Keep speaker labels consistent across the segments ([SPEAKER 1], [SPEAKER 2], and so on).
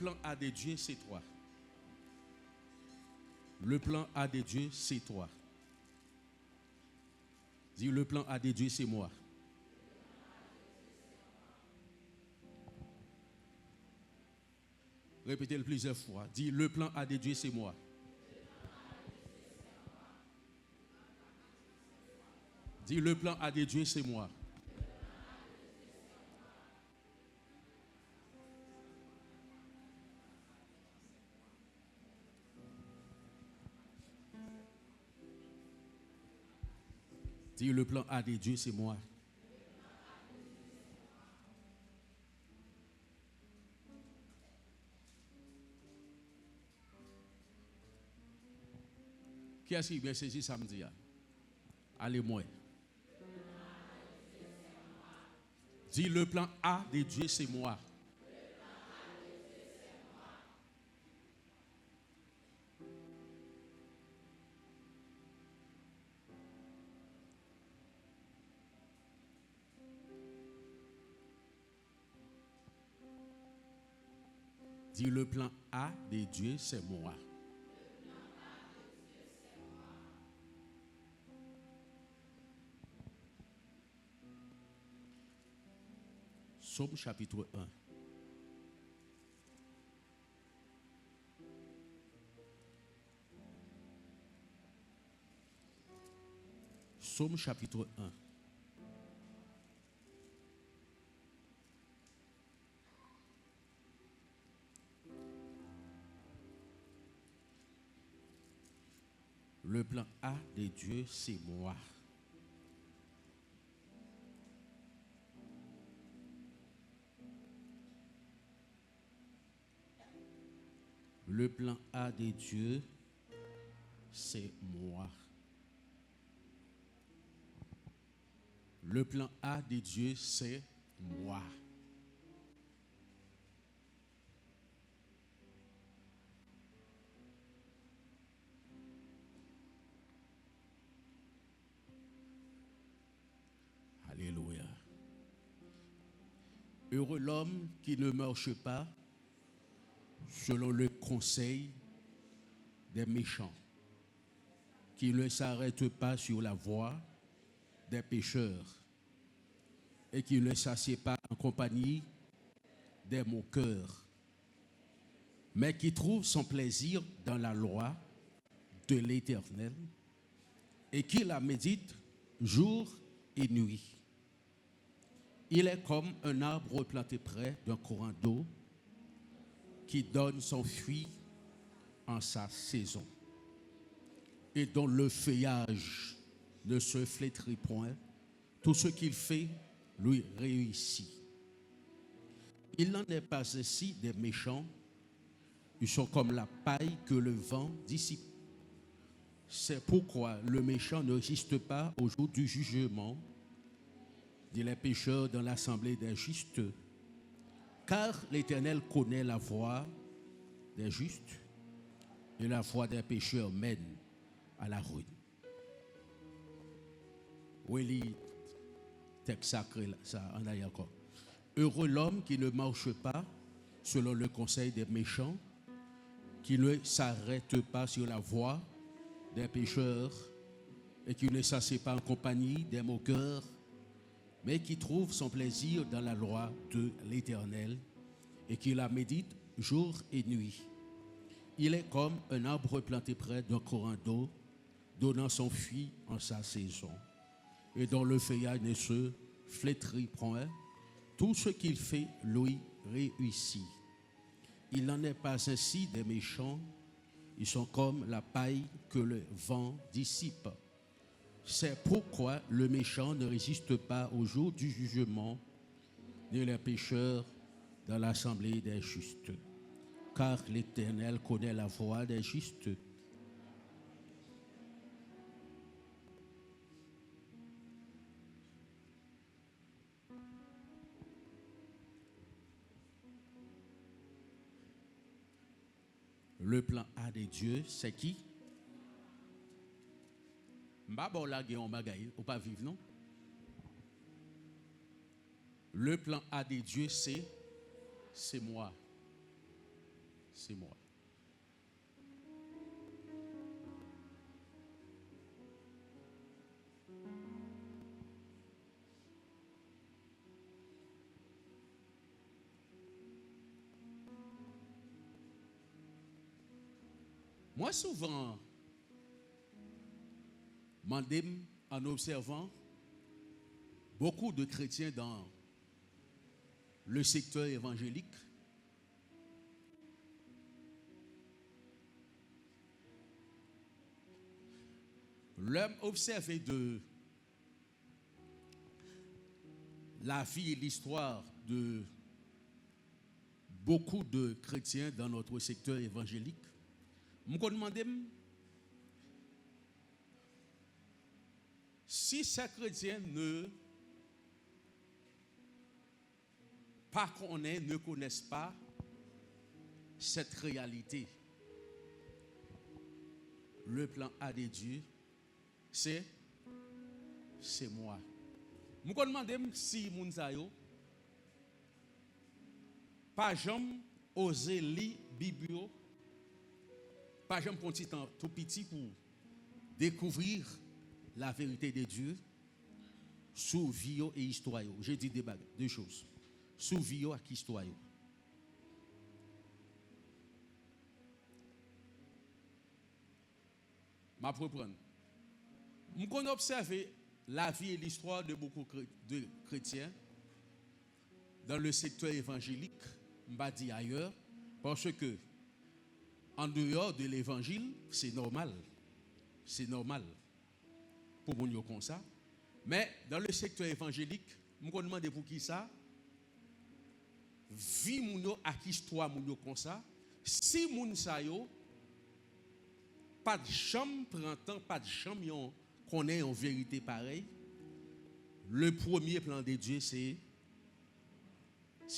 [SPEAKER 1] plan A de Dieu, c'est toi. Le plan A de Dieu, c'est toi. Dis, le plan A de Dieu, c'est moi. Répétez-le plusieurs fois. Dis, le plan A de Dieu, c'est moi. Dis, le plan A de Dieu, c'est moi. Dis, le plan A de Dieu, c'est moi. Qui est-ce qui vient saisir samedi? Allez, moi. Dis, le plan A de Dieu, c'est moi. Dis, le plan A de Dieu, c'est moi. Psaume chapitre 1. Psaume chapitre 1. Le plan A de Dieu, c'est moi. Le plan A de Dieu, c'est moi. Le plan A de Dieu, c'est moi. Alléluia. Heureux l'homme qui ne marche pas selon le conseil des méchants, qui ne s'arrête pas sur la voie des pécheurs et qui ne s'assied pas en compagnie des moqueurs, mais qui trouve son plaisir dans la loi de l'Éternel et qui la médite jour et nuit. Il est comme un arbre planté près d'un courant d'eau qui donne son fruit en sa saison et dont le feuillage ne se flétrit point. Tout ce qu'il fait lui réussit. Il n'en est pas ainsi des méchants. Ils sont comme la paille que le vent dissipe. C'est pourquoi le méchant ne résiste pas au jour du jugement, dit les pécheurs dans l'assemblée des justes. Car l'Éternel connaît la voie des justes et la voie des pécheurs mène à la ruine. Oui, texte sacré, ça en a encore. Heureux l'homme qui ne marche pas selon le conseil des méchants, qui ne s'arrête pas sur la voie des pécheurs et qui ne s'assied pas en compagnie des moqueurs, mais qui trouve son plaisir dans la loi de l'Éternel et qui la médite jour et nuit. Il est comme un arbre planté près d'un courant d'eau, donnant son fruit en sa saison, et dont le feuillage ne se flétrit point. Tout ce qu'il fait lui réussit. Il n'en est pas ainsi des méchants. Ils sont comme la paille que le vent dissipe. C'est pourquoi le méchant ne résiste pas au jour du jugement, ni les pécheurs dans l'assemblée des justes. Car l'Éternel connaît la voie des justes. Le plan A de Dieu, c'est qui? Ou pas vivre, non? Le plan A de Dieu, c'est moi. c'est moi. Moi, souvent, mandem en observant beaucoup de chrétiens dans le secteur évangélique, l'homme observé de la vie et l'histoire de beaucoup de chrétiens dans notre secteur évangélique, je me demande si ces chrétiens ne connaissent pas cette réalité. Le plan A de Dieu, c'est moi. Je me demande si Mounzayo pas jamais osé lire la Bible, pas jamais prendre un petit temps tout petit pour découvrir la vérité de Dieu sous vie et histoire. J'ai dit deux choses. Sous vie et histoire. Je vais reprendre. Je observe la vie et l'histoire de beaucoup de chrétiens dans le secteur évangélique, je vais dire ailleurs, parce que en dehors de l'évangile, c'est normal. C'est normal pour nous comme ça. Mais dans le secteur évangélique, je me demande pour qui ça. Vie moun ak histoire moun comme ça. Si moun sa yo pas de chambre prend temps, pas de chambre connaît en vérité pareil. Le premier plan de Dieu c'est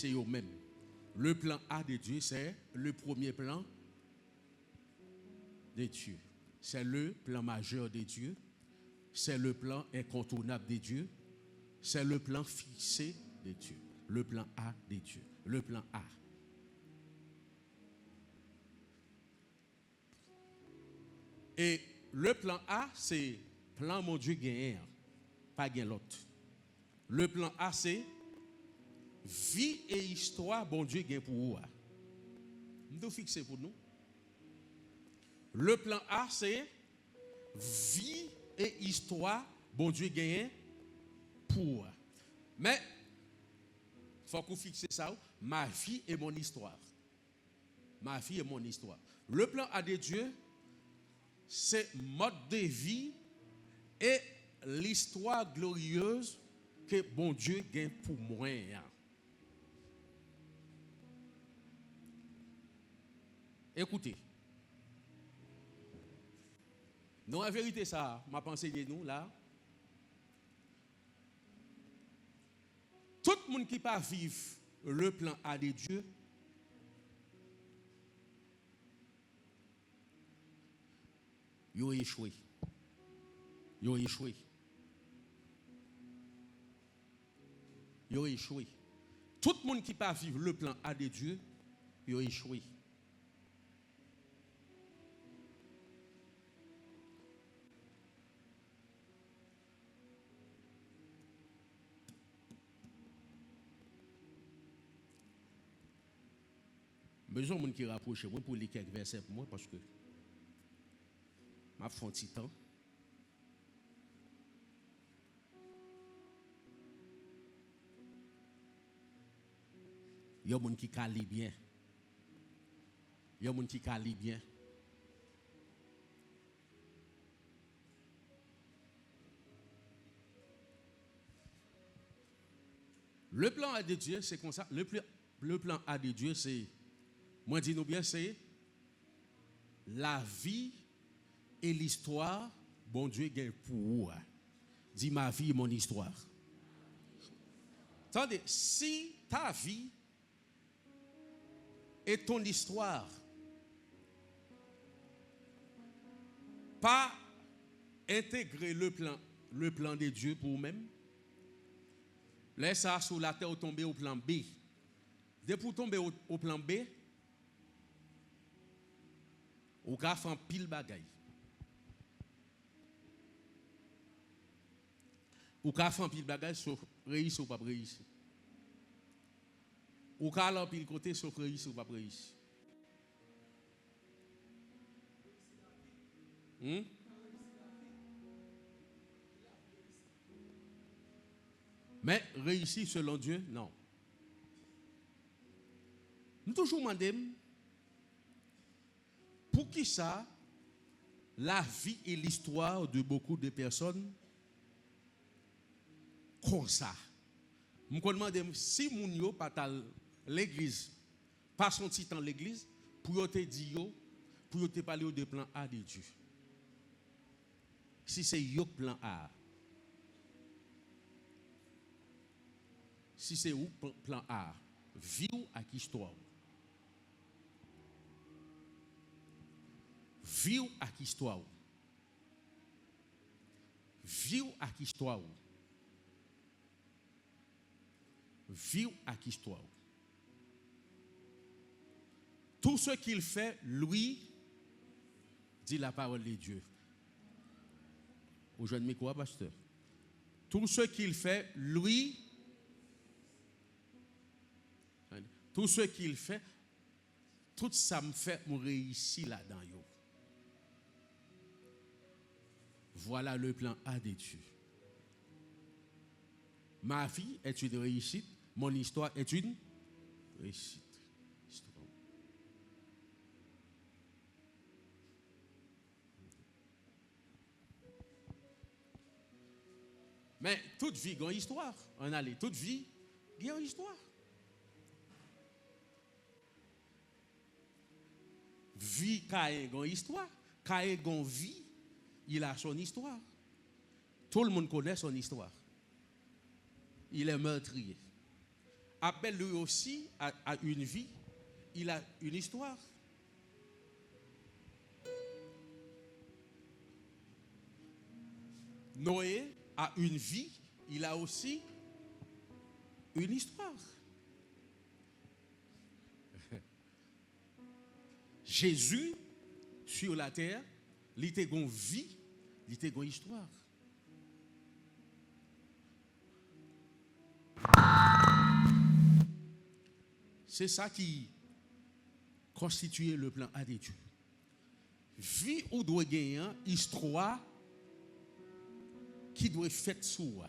[SPEAKER 1] eux même. Le plan A de Dieu c'est le premier plan de Dieu. C'est le plan majeur de Dieu. C'est le plan incontournable de Dieu. C'est le plan fixé de Dieu. Le plan A de Dieu. Le plan A. Et le plan A, c'est plan mon Dieu gagnant, pas gagnant l'autre. Le plan A, c'est vie et histoire, bon Dieu gagne pour vous. Nous devons fixer pour nous. Le plan A, c'est vie et histoire, bon Dieu gagne pour vous. Mais, il faut qu'on fixe ça. Ma vie et mon histoire. Ma vie et mon histoire. Le plan A de Dieu, c'est mode de vie et l'histoire glorieuse que bon Dieu gagne pour moi. Écoutez. Non, en vérité, ça, ma pensée de nous, là, tout le monde qui pas vivre le plan A de Dieu, ils ont échoué. Ils ont échoué. Ils ont échoué. Tout le monde qui pas vivre le plan A de Dieu, ils ont échoué. Besoin de monde qui rapproche moi pour lire quelques versets pour moi parce que m'a fait un petit temps. Il y a des gens qui calent bien. Il y a des gens qui calent bien. Le plan A de Dieu, c'est comme ça. Le plan A de Dieu, c'est, moi dis-nous bien, c'est la vie et l'histoire, bon Dieu gagne pour vous. Dis ma vie et mon histoire. Attendez, si ta vie et ton histoire pas intégrer le plan de Dieu pour vous-même, laisse ça sur la terre tomber au plan B. Dès pour tomber au plan B, Ou ka fait pile bagay. Ou ka fait pile bagay sauf réussir ou pas réussir. Ou ka aller pile côté sauf réussir ou pas réussir. Mais réussir selon Dieu, non. Nous toujours demandons pour qui ça la vie et l'histoire de beaucoup de personnes comme ça. Je me demande si moun yo pas l'église, pas son titre dans l'église, pour te dire, pour te parler de plan A de Dieu. Si c'est yo plan A. Si c'est où plan A, vivre avec histoire. Vivre avec histoire. Vivre avec histoire. Vivre avec histoire. Tout ce qu'il fait, lui, dit la parole de Dieu. Au jeune micro, pasteur. Tout ce qu'il fait, lui, tout ce qu'il fait, tout ça me fait me réussir là-dedans. Voilà le plan A de Dieu. Ma vie est une réussite, mon histoire est une réussite. Mais toute vie a une histoire. On allait, toute vie a une histoire. Vie Caïn a une histoire. Caïn a une vie, il a son histoire. Tout le monde connaît son histoire. Il est meurtrier. Abel lui aussi a une vie, il a une histoire. Noé a une vie, il a aussi une histoire. Jésus, sur la terre, il était une vie, il était une histoire. C'est ça qui constitue le plan A de Dieu. Vie ou doit gagner une histoire qui doit être faite sur moi.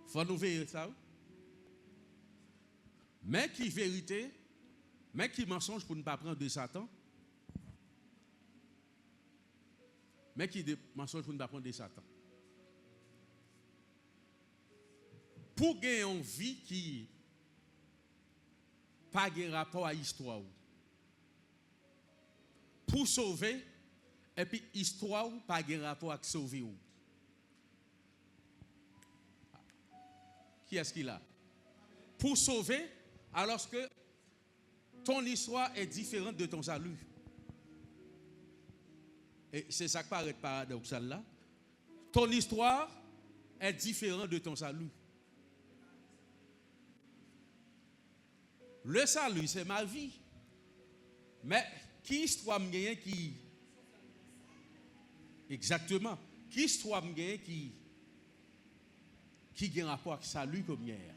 [SPEAKER 1] Faut nous veiller ça. Mais qui vérité, mais qui mensonge pour ne pas prendre de Satan. Mais qui mensonge pour ne pas prendre de Satan. Pour gagner une vie qui n'a pas de rapport à l'histoire. Pour sauver, et puis l'histoire n'a pas de rapport à sauver. Qui est-ce qu'il a? Pour sauver, alors que ton histoire est différente de ton salut. Et c'est ça qui paraît paradoxal là. Ton histoire est différente de ton salut. Le salut, c'est ma vie. Mais qui histoire me gagne qui. Exactement. Qui histoire me gagne qui a un rapport avec salut comme hier.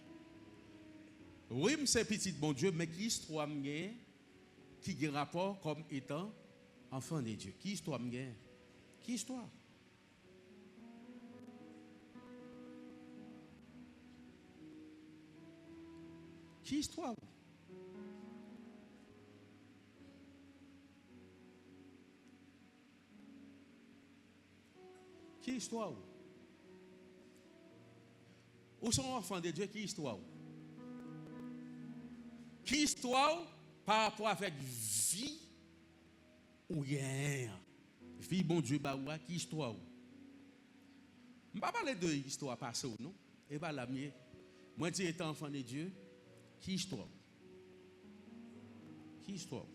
[SPEAKER 1] Oui, c'est petit bon Dieu, mais qui histoire me gagne qui a un rapport comme étant enfant de Dieu. Qui histoire me gagne? Qui histoire? Qui histoire? Qui histoire? Où sont enfants de Dieu? Qui histoire? Qui histoire par rapport avec vie ou rien? Vie bon Dieu, qui histoire? Je ne vais pas parler de histoire passée, non? Et pas la mienne. Moi, je dis étant enfant de Dieu, qui histoire? Qui histoire?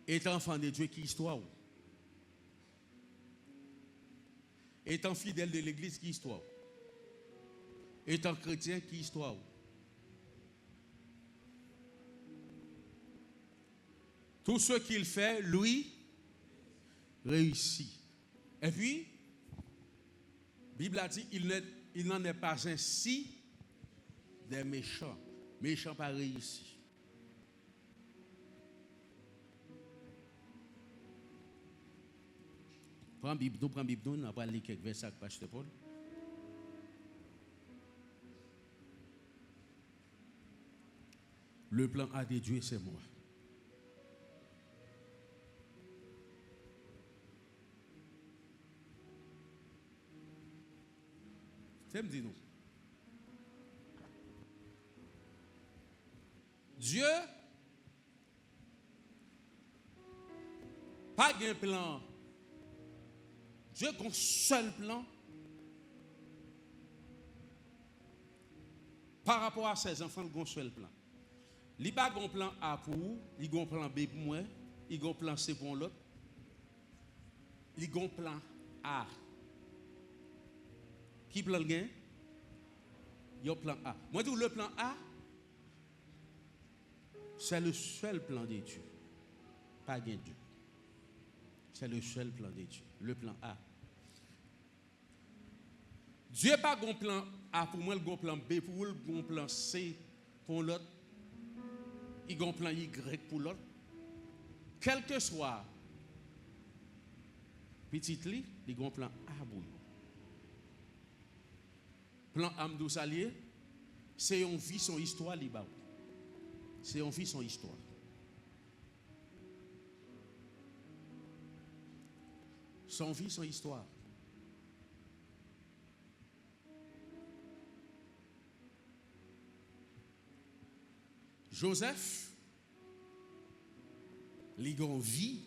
[SPEAKER 1] Étant enfant de Dieu, qui histoire? Étant fidèle de l'église, qui histoire? Étant chrétien, qui histoire? Tout ce qu'il fait, lui, réussit. Et puis, la Bible a dit, il n'en est pas ainsi des méchants. Méchants pas réussi. Prends Bible, nous prenons Bible, nous allons lire quelques versets avec Pasteur Paul. Le plan A de Dieu, c'est moi. C'est me dit nous. Dieu pas un plan. Dieu a un seul plan par rapport à ses enfants, il a un seul plan. Il n'y a pas un plan A pour vous, il y a un plan B pour moi, il y a un plan C pour l'autre, il y a un plan A. Qui plan le gain? Il y a un plan A. Moi, je dis le plan A, c'est le seul plan de Dieu. Pas gain Dieu. C'est le seul plan de Dieu. Le plan A. Dieu n'a pas un plan A pour moi, il a un plan B pour vous, il a un plan C pour l'autre, il a un plan Y pour l'autre. Quel que soit petit lit, il a un plan A pour vous. Plan Amdou Salier, c'est une vie, son histoire, liba. C'est une vie, son histoire. Son vie, son histoire. Joseph, il a une vie,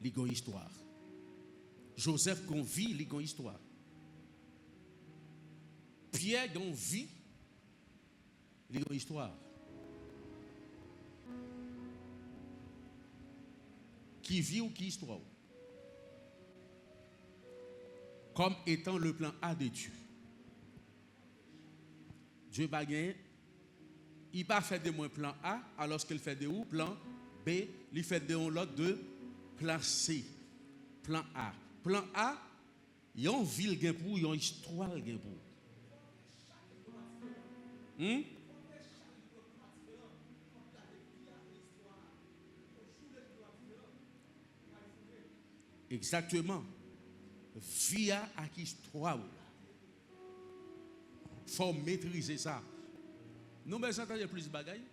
[SPEAKER 1] il a une histoire. Joseph a une vie, il a une histoire. Pierre a une vie, il a une histoire. Qui vit ou qui histoire? Comme étant le plan A de Dieu. Dieu va gagner. Il n'a pas fait de moi plan A, alors qu'il fait de où? Plan B. Il fait de l'autre de plan C. Plan A. Plan A, il y a une ville pour, il y a une histoire pour. Exactement. Via à histoire. Il faut maîtriser ça. Nous besoin d'entendre plus de bagailles.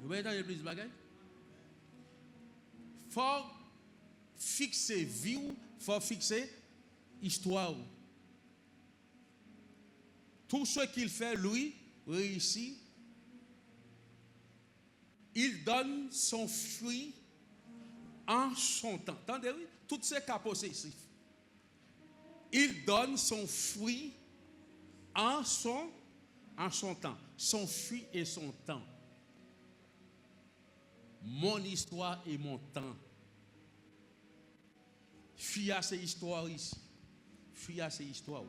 [SPEAKER 1] Nous besoin d'entendre plus de bagailles. Il faut fixer vie, il faut fixer histoire. Tout ce qu'il fait, lui, réussit. Il donne son fruit en son temps. Entendez-vous? Tous ces cas possessifs. Il donne son fruit en son temps. Son fruit et son temps. Mon histoire et mon temps. Fuis à ces histoires ici. Fuis à ces histoires.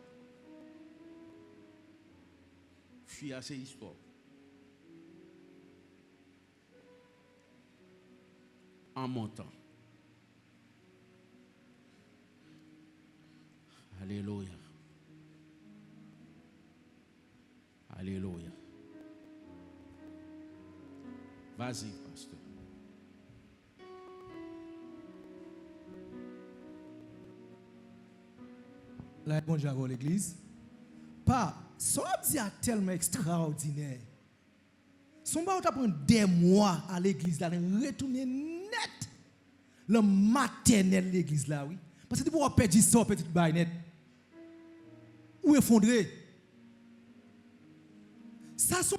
[SPEAKER 1] Fuis à ces histoires. En mon temps. Alléluia. Alléluia. Vas-y, pasteur.
[SPEAKER 2] Là, bon Dieu à l'église. Pas, son dit tellement extraordinaire. Son ba ou prend des mois à l'église là, retourner net. Le maternel l'église là, oui. Parce que tu peux perdre ça, petite baille net. Ou effondrer. Ça sont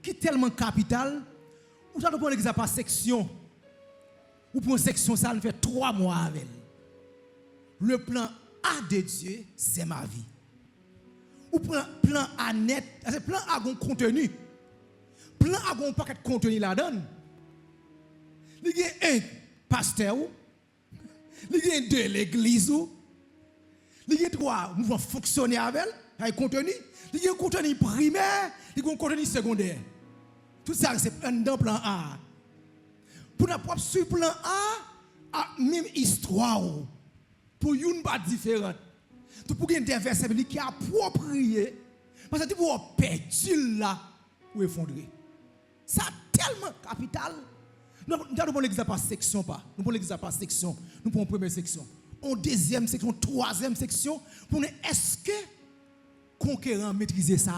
[SPEAKER 2] qui est tellement capital. Ou ça doit prendre l'église par section. Ou pour une section, ça fait 3 mois avec. Le plan A de Dieu, c'est ma vie. Ou plan A net, c'est plan A un contenu. Plan A un paquet de contenu là-dedans. Il y a un pasteur, il y a 2 l'église, il y a 3 mouvements fonctionner avec. Il y a un contenu primaire, il y a un contenu secondaire. Tout ça, c'est dans le plan A. Pour nous propre sur le plan A, même histoire. Pour une pas différente. Pour qu'il y ait des versets qui sont appropriés. Parce que tu peux perdu là ou effondrer. Ça tellement capital. Nous prenons l'exemple par section. Nous prenons l'exemple par section. Nous prenons première section. En deuxième section, troisième section. Pour nous, est-ce que conquérant maîtriser ça?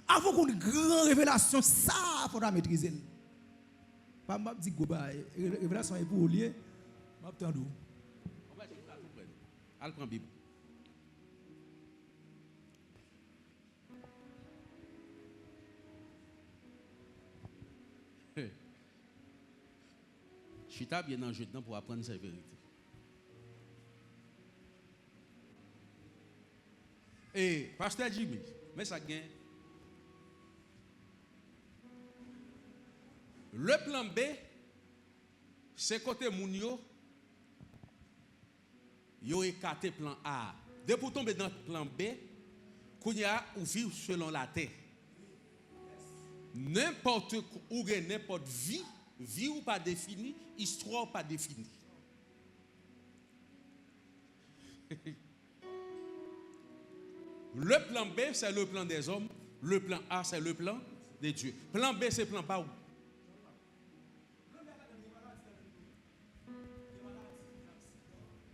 [SPEAKER 2] Avant qu'on ait une grande révélation, ça, il faudra maîtriser. Pas me dire que révélation est pour lier. Je vais attendre.
[SPEAKER 1] On va essayer de comprendre. Allez, prends la Bible. Chita bien dans le jeu de temps pour apprendre cette vérité. Et pasteur Jimmy, mais ça gagne. Le plan B, c'est côté Mounio, yo écarté plan A. Dès pour tomber dans le plan B, qu'on y a ou vivre selon la terre. N'importe où, n'importe vie ou pas définie, histoire pas définie. Le plan B, c'est le plan des hommes. Le plan A, c'est le plan de Dieu. Plan B, c'est plan pas où?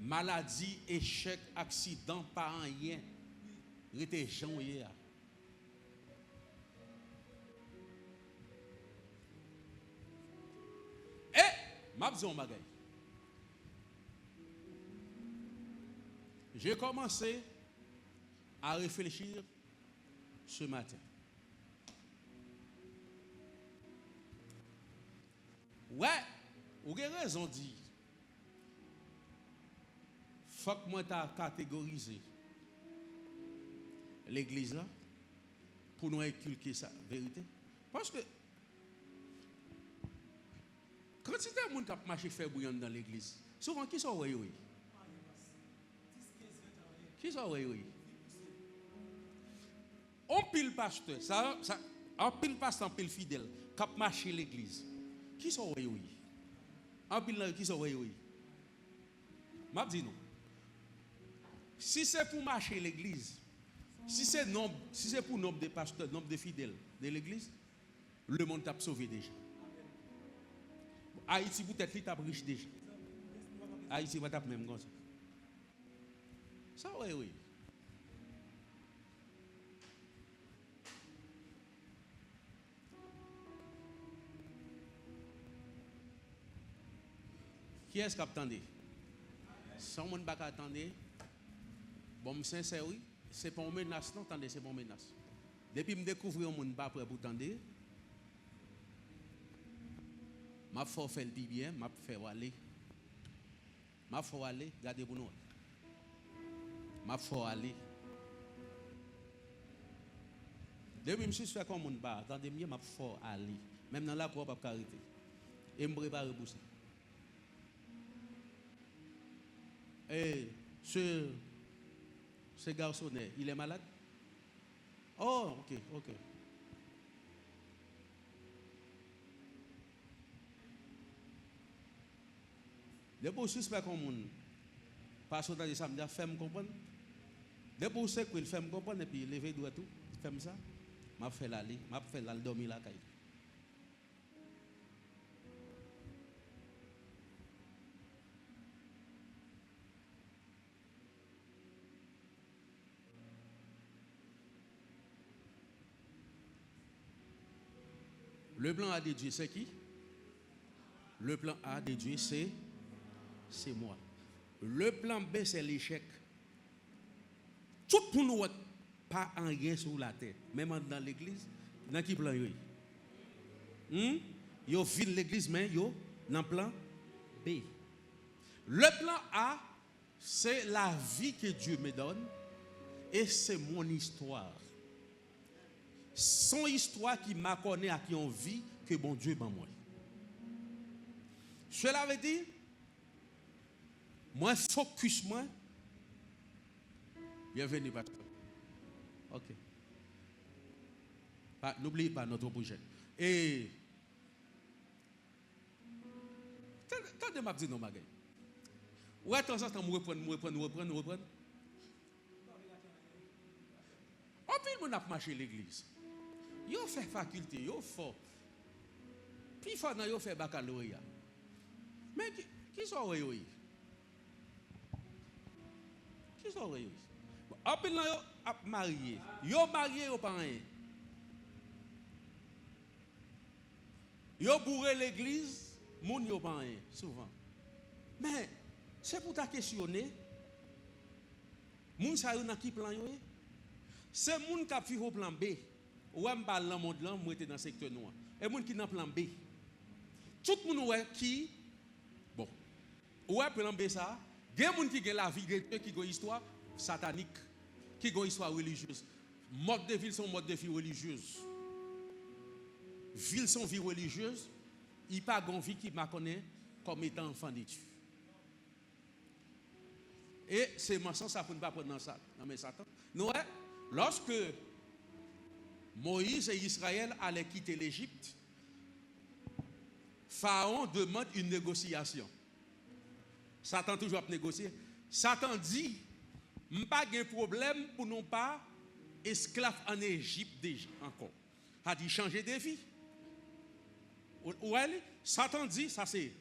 [SPEAKER 1] Maladie, échec, accident, pas rien. Rete gens hier. Et, m'a dit un bagay. J'ai commencé à réfléchir ce matin. Ouais, vous avez raison de dire. Faut que moi t'as catégorisé l'église là pour nous inculquer ça, vérité. Parce que quand il y a des gens qui marchent faire bouillon dans l'église, souvent qui sont oui. Qui sont oui. On pile pasteur, ça on pile pasteur, on pile fidèle, qui marche l'église. Qui sont oui. On pile qui sont oui. M'a dit non. Si c'est pour marcher l'église, si c'est pour nombre de pasteurs, nombre de fidèles de l'église, le monde t'a sauvé déjà. Haïti peut-être qu'il t'a riche déjà. Haïti va taper même comme ça. Ça oui. Qui est-ce qui attend? Sans monde pas attendre. Bon, sincère, oui, c'est pas une menace, non, attendez, c'est pas une menace. Depuis que je découvre un monde pas prêt pour attendre, je fais faire le bien, je fais aller. Je fais aller, regardez pour nous. Je fais aller. Depuis que je suis fait comme un monde pas, attendez bien, je fais aller. Même dans la cour, je ne peux pas arrêter. Et je me prépare pour ça. Et ce garçonnet, il est malade? Oh, ok. Depuis que je suis comme un monde, parce que ça me dit, fais-moi comprendre. Depuis que je sais qu'il fait me comprendre, et puis lever doigt tout, fais-moi ça. Je fais l'aller, je fais l'aller dormir la caille. Le plan A de Dieu, c'est qui? Le plan A de Dieu, c'est moi. Le plan B, c'est l'échec. Tout pour nous, pas en rien sur la terre. Même dans l'église, dans qui plan yo? Yo vide l'église, mais yo dans le plan B. Le plan A, c'est la vie que Dieu me donne et c'est mon histoire. Son histoire qui m'a connu à qui on vit que bon Dieu ban moi. Cela veut dire moi focus moi. Bienvenue pasteur. Ok. N'oubliez pas notre projet. Et. Quand m'a dit non, ma gueule. Ouais, de temps en temps, nous reprendre. En plus, on a marché l'église. Yo fait faculté, yo fort. Puis fort nan yo fait baccalauréat. Mais qui sont yo? Qui sont yo? En plus, yo a marié. Yo marié yo pas rien. Yo bourré l'église, moun yo pas rien souvent. Mais c'est pour ta questionner. Moun sa yo nan ki plan yo? C'est moun qui a fait au plan B. Ou est dans le monde là, moi était dans le secteur noir. Et moun qui dans plan B. Tout le monde qui bon. Ou est plan B ça, il y a moun qui a la vie de Dieu qui a une histoire satanique, qui a une histoire religieuse. Mode de vie sont mode de vie religieuse. Ville sont vie religieuse, il pas gon vie qui m'a connaît comme étant enfant de Dieu. Et c'est mensonge ça pour ne pas prendre dans ça, dans mes Satan. Nous lorsque Moïse et Israël allaient quitter l'Égypte, Pharaon demande une négociation. Satan toujours à négocier. Satan dit, pas de problème pour nous pas esclaves en Égypte déjà encore. A dit changer de vie. Ouais, Satan dit, ça c'est,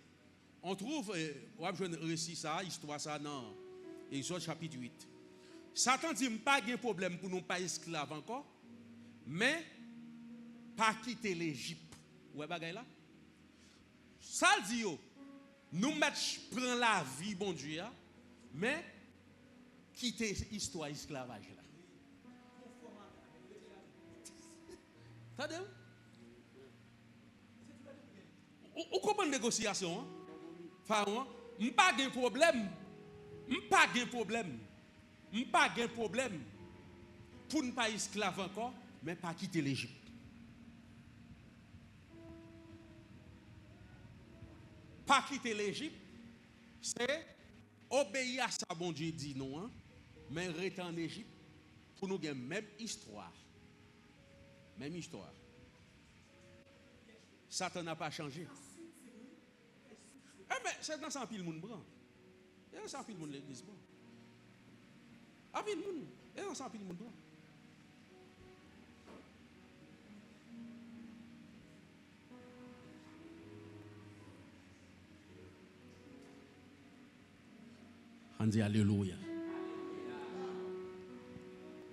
[SPEAKER 1] on trouve, on va jouer un récit ça, histoire ça dans Exode chapitre 8. Satan dit, pas de problème pour nous pas esclaves encore, mais pas quitter l'Égypte. Ouais, bagay là. Ça dit, yo, nous prendre la vie, bon Dieu, mais quitter l'histoire esclavage là. Attendez? Ou comment négociation? Hein? Pharaon, pas de problème. Pas de problème. Pas de problème. Pour ne pas esclave encore, mais pas quitter l'Égypte. Pas quitter l'Égypte, c'est obéir à ça, bon Dieu dit non, hein? Mais rester en Égypte pour nous gagner même histoire. Même histoire. Satan n'a pas changé. Mais c'est dans 100 000 monde blanc. Il y a 100 000 monde l'église blanc. Ah, il y a 100 000 monde blanc. On dit Alléluia.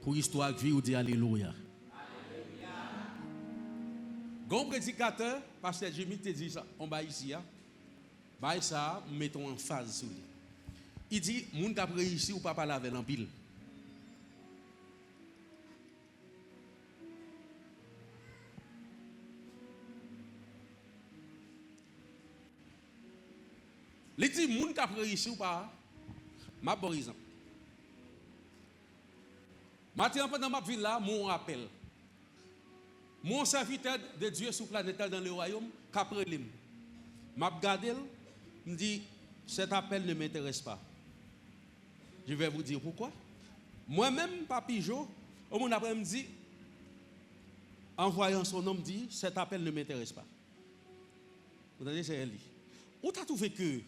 [SPEAKER 1] Pour histoire de vie, on dit Alléluia. Gon prédicateur, pasteur Jimmy te dit ça, on va ici, bah ça, mettons en phase sur lui. Il dit, moun qui a réussi ou pas parler avec en pile. Il dit, moun qui a réussi ou pas, ma bon exemple. Maintenant, pendant ma ville là, mon appel. Mon serviteur de Dieu sur la planète dans le royaume, Caprelim, m'a regardé, me dit, cet appel ne m'intéresse pas. Je vais vous dire pourquoi. Moi-même, Papi Jo, au mon après-midi, en voyant son nom, dit, cet appel ne m'intéresse pas. Vous entendez, c'est elle. Où tu as trouvé que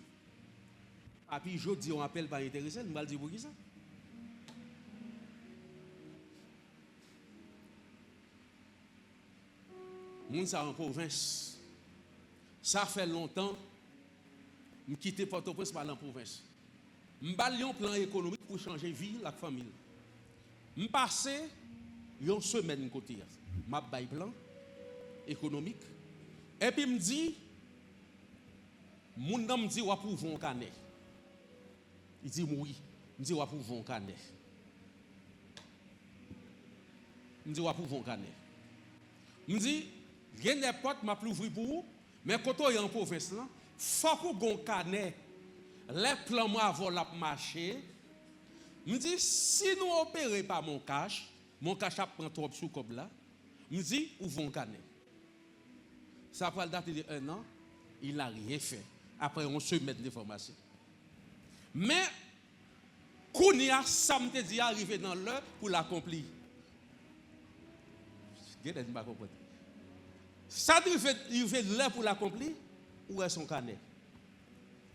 [SPEAKER 1] Papi Jo dit, on appelle pas intéressé, nous allons dire pour qui ça? Moun sa en province. Ça fait longtemps je quitte Port-au-Prince pour aller en province. Je bâti un plan économique pour changer vie la famille. Je passe une semaine côté. Je bâti un plan économique. Et puis je me dis, mon homme me dit, on va pouvoir un canet. Il dit oui. Je dis, on va pouvoir un canet. Je dis, on va pouvoir un canet. Je me dis, il y a des portes m'a ouvrir pour vous, mais quand on est en province là, faut qu'on gon canet. Les plans moi avant la marché. Me dit si nous opérons pas mon cash a prend trop sous comme là. Me dit ouvrons canet. Ça va dater de 1 an, il n'a rien fait. Après on se met de formation. Mais Kounia ça me dit arriver dans l'heure pour l'accomplir. Ça il fait l'heure pour l'accomplir ou est son canet?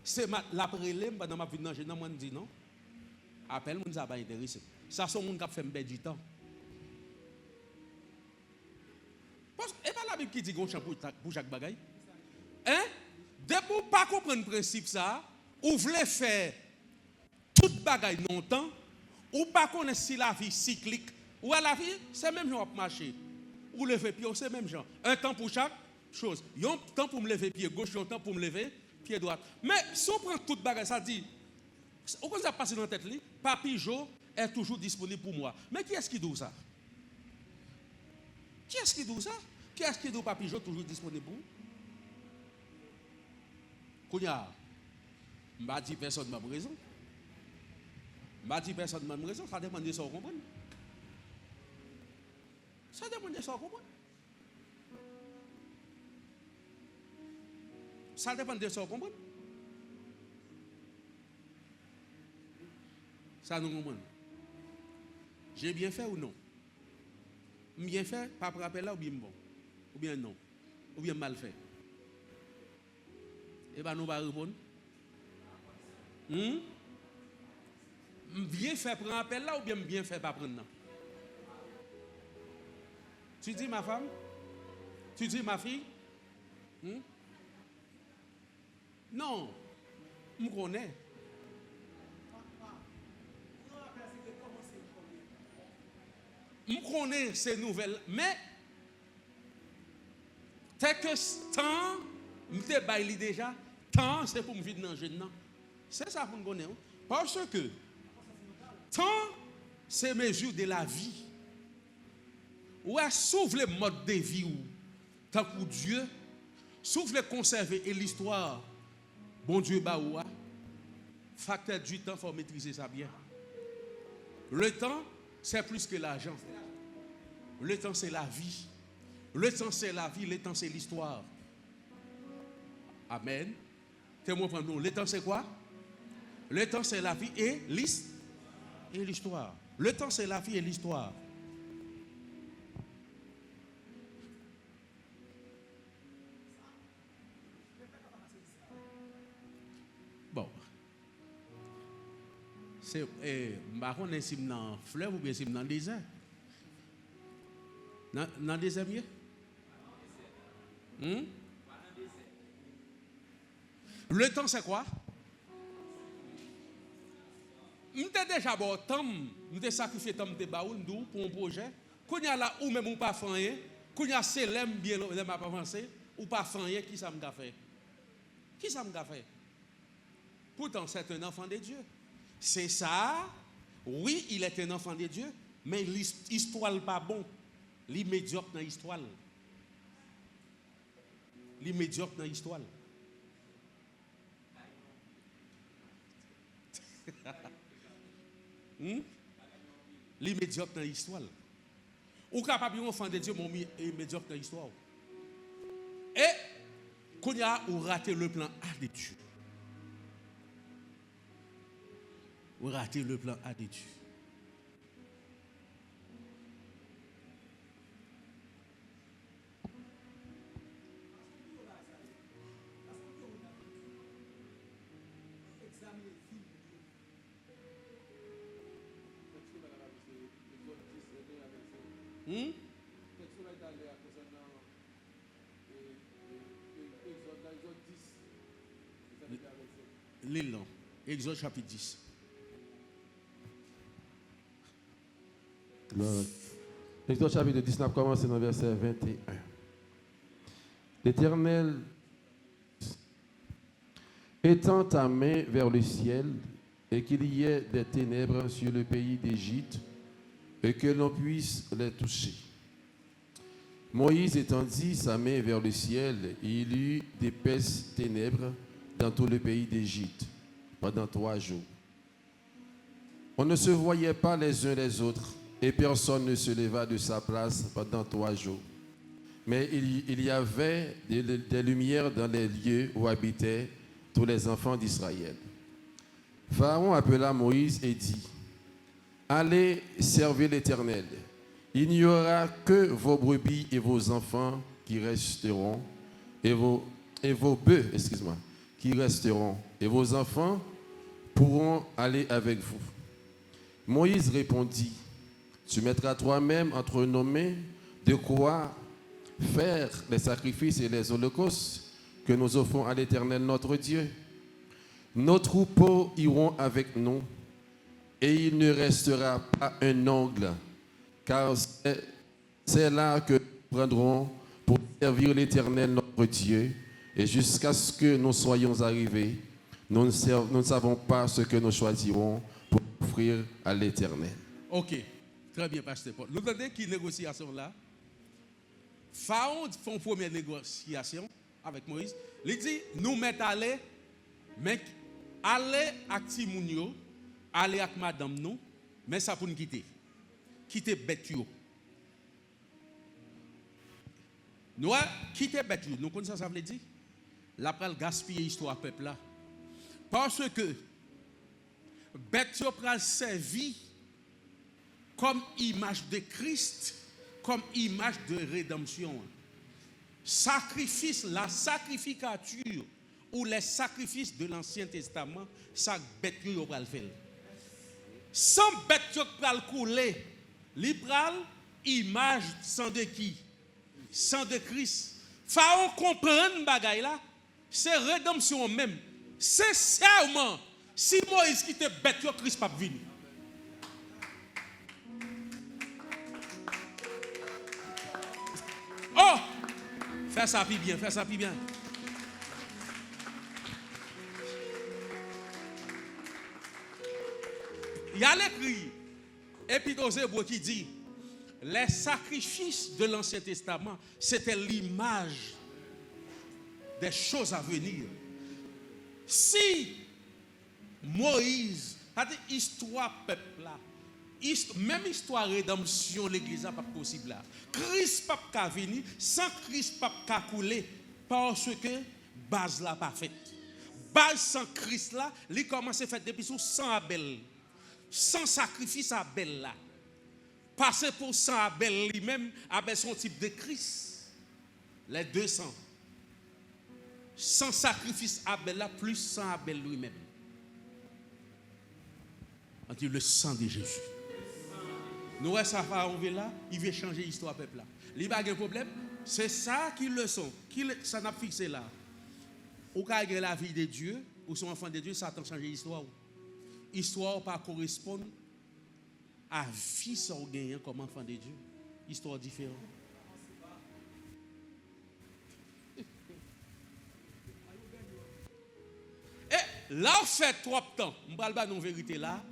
[SPEAKER 1] C'est la prélève pendant ma vie dans je moi dit non. Appelle moun ça pas intéressé. Ça sont moun qui fait me perdre du temps. Parce que et pas la Bible qui dit gon champ pour chaque bagaille. Hein? Dès pour pas comprendre le principe ça, ou voulez faire toute bagaille longtemps, ou pas connaître si la vie cyclique, ou à la vie, c'est même genre marcher. Ou lever pied, c'est même genre. Un temps pour chaque chose. Il y a un temps pour me lever pied gauche, il y a un temps pour me lever pied droit. Mais si on prend toute bagaille, ça dit, au contraire, ça passe dans la tête, Papi Jo est toujours disponible pour moi. Mais qui est-ce qui dit ça? Qui est-ce qui dit ça? Qui est-ce qui dit Papi Jo toujours disponible pour moi? Kounya, m'a dit personne m'a raison. M'a dit personne m'a raison, ça dépend de ça vous comprenez. Ça dépend de ça vous comprenez. Ça dépend de ça vous comprenez. Ça nous comprend. J'ai bien fait ou non? Bien fait, pas pour rappeler là ou bien bon? Ou bien non? Ou bien mal fait? Et bien, nous allons répondre. Bien fait prendre appel là ou bien fait pas prendre là? Tu dis ma femme? Tu dis ma fille? Non. Je connais. Je connais ces nouvelles. Mais, tel que temps, je te baille déjà. Temps, c'est pour me vivre dans le jeune. C'est ça pour nous connaître. Parce que temps, c'est mesure de la vie. Ou est s'ouvre le mode de vie ou tant que Dieu, s'ouvre le conserver et l'histoire, bon Dieu baoua, facteur du temps, il faut maîtriser ça bien. Le temps, c'est plus que l'argent. Le temps, c'est la vie. Le temps, c'est la vie. Le temps, c'est l'histoire. Amen. Le temps, c'est quoi? Le temps, c'est la vie et l'histoire. Le temps, c'est la vie et l'histoire. Bon. C'est marron est dans le fleuve ou bien c'est dans le désert? Dans le désert, mieux? Le temps, c'est quoi? Nous avons déjà bon temps, nous avons sacrifié temps de baoul pour un projet. Quand il y a là ou même ou pas fait, quand il y a c'est l'aime bien l'aime avancé ou pas fait, qui ça m'a fait? Qui ça m'a fait? Pourtant, c'est un enfant de Dieu. C'est ça. Oui, il est un enfant de Dieu, mais l'histoire n'est pas bon. L'immédiate dans l'histoire. L'immédiate dans l'histoire. L'immédiate dans l'histoire. Ou capable d'un enfant de Dieu, mon immédiate dans l'histoire. Et quand il y a ou raté le plan A de Dieu. Ou raté le plan A de Dieu. L'île, non. Exode chapitre 10.
[SPEAKER 3] Exode chapitre 19, commence dans le verset 21. L'Éternel étend ta main vers le ciel et qu'il y ait des ténèbres sur le pays d'Égypte et que l'on puisse les toucher. Moïse étendit sa main vers le ciel et il y eut d'épaisses ténèbres dans tout le pays d'Égypte pendant 3 jours. On ne se voyait pas les uns les autres et personne ne se leva de sa place pendant 3 jours. Mais il y avait des lumières dans les lieux où habitaient tous les enfants d'Israël. Pharaon appela Moïse et dit: Allez servir l'Éternel. Il n'y aura que vos brebis et vos enfants qui resteront, et vos bœufs, excuse-moi, qui resteront, et vos enfants pourront aller avec vous. Moïse répondit, tu mettras toi-même entre nos mains de quoi faire les sacrifices et les holocaustes que nous offrons à l'Éternel notre Dieu. Nos troupeaux iront avec nous, et il ne restera pas un ongle, car c'est là que nous prendrons pour servir l'Éternel notre Dieu, et jusqu'à ce que nous soyons arrivés, nous ne savons pas ce que nous choisirons pour offrir à l'Éternel.
[SPEAKER 1] Ok, très bien, pasteur Paul. Vous entendez qui négociation là? Pharaon fait une première négociation avec Moïse. Il dit, nous mettons à aller, mais aller avec Timounio, aller avec madame nous, mais ça pour nous quitter. Quitter bête yo. Nous quitter bête yo. Nous connaissons ça veut dire? La pral gaspiller l'histoire peuple là. Parce que bête yo pral servi comme image de Christ, comme image de rédemption. Sacrifice, la sacrificature ou les sacrifices de l'Ancien Testament, ça bête yo pral faire. Sans bête yo pral couler, li pral image sang de qui? Sang de Christ. Pharaon comprendre bagay là, c'est rédemption même. Sincèrement, si Moïse qui te bête yo, Christ pas venir. Oh! Fais ça puis bien, fais ça puis bien. Il y a l'écrit, Épidose qui dit, les sacrifices de l'Ancien Testament, c'était l'image des choses à venir. Si Moïse, c'est-à-dire histoire peuple là, même histoire rédemption, l'église n'est pas possible là. Christ n'a pas venir, sans Christ n'a pas couler, parce que base là pas faite. Base sans Christ là, il commence à faire depuis sans Abel, sans sacrifice Abel là. Passer pour sans Abel lui-même, Abel son type de Christ. Les 200. Sans sacrifice Abel là, plus sans Abel lui-même. On dit le sang de Jésus. Nous, ça va on là, il veut changer l'histoire peuple là. Il n'y a pas de problème. C'est ça qui le sont. Ça n'a fixé là. Ou quand il y a la vie de Dieu, ou son enfant de Dieu, ça a changé l'histoire. L'histoire pas correspond à vie sans gagner comme enfant de Dieu. Histoire différente. Et là, fait trop de temps, je ne parle pas de vérité là.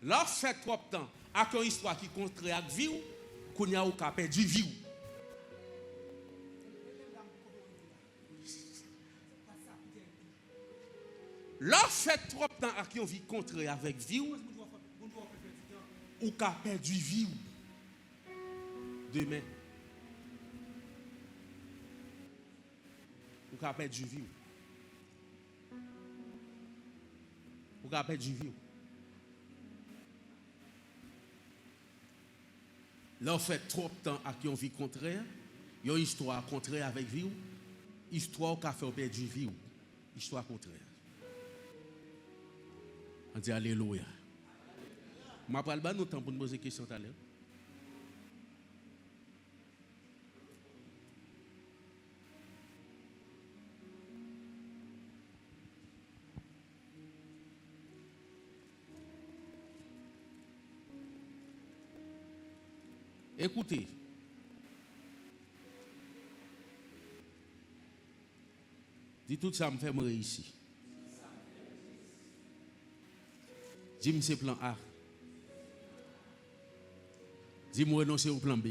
[SPEAKER 1] Là, fait trop de temps, avec une histoire qui contraire avec vie, qu'on a au cas perdu vie. Là, fait trop de temps avec une vie contraire avec vie, ou qu'a perdu vie demain. Ou qu'a perdu vie. Ou qu'a perdu vie. Là, on fait trop de temps à qui on vit contraire. Il y a une histoire contraire avec vie. Histoire qu'a fait perdre vie. Histoire contraire. On dit Alléluia. Je ne parle pas de temps pour nous poser des questions tout à l'heure. Écoutez. Dis tout ça me fait mourir ici. Dis-moi c'est plan A. Dis-moi renoncer au plan B.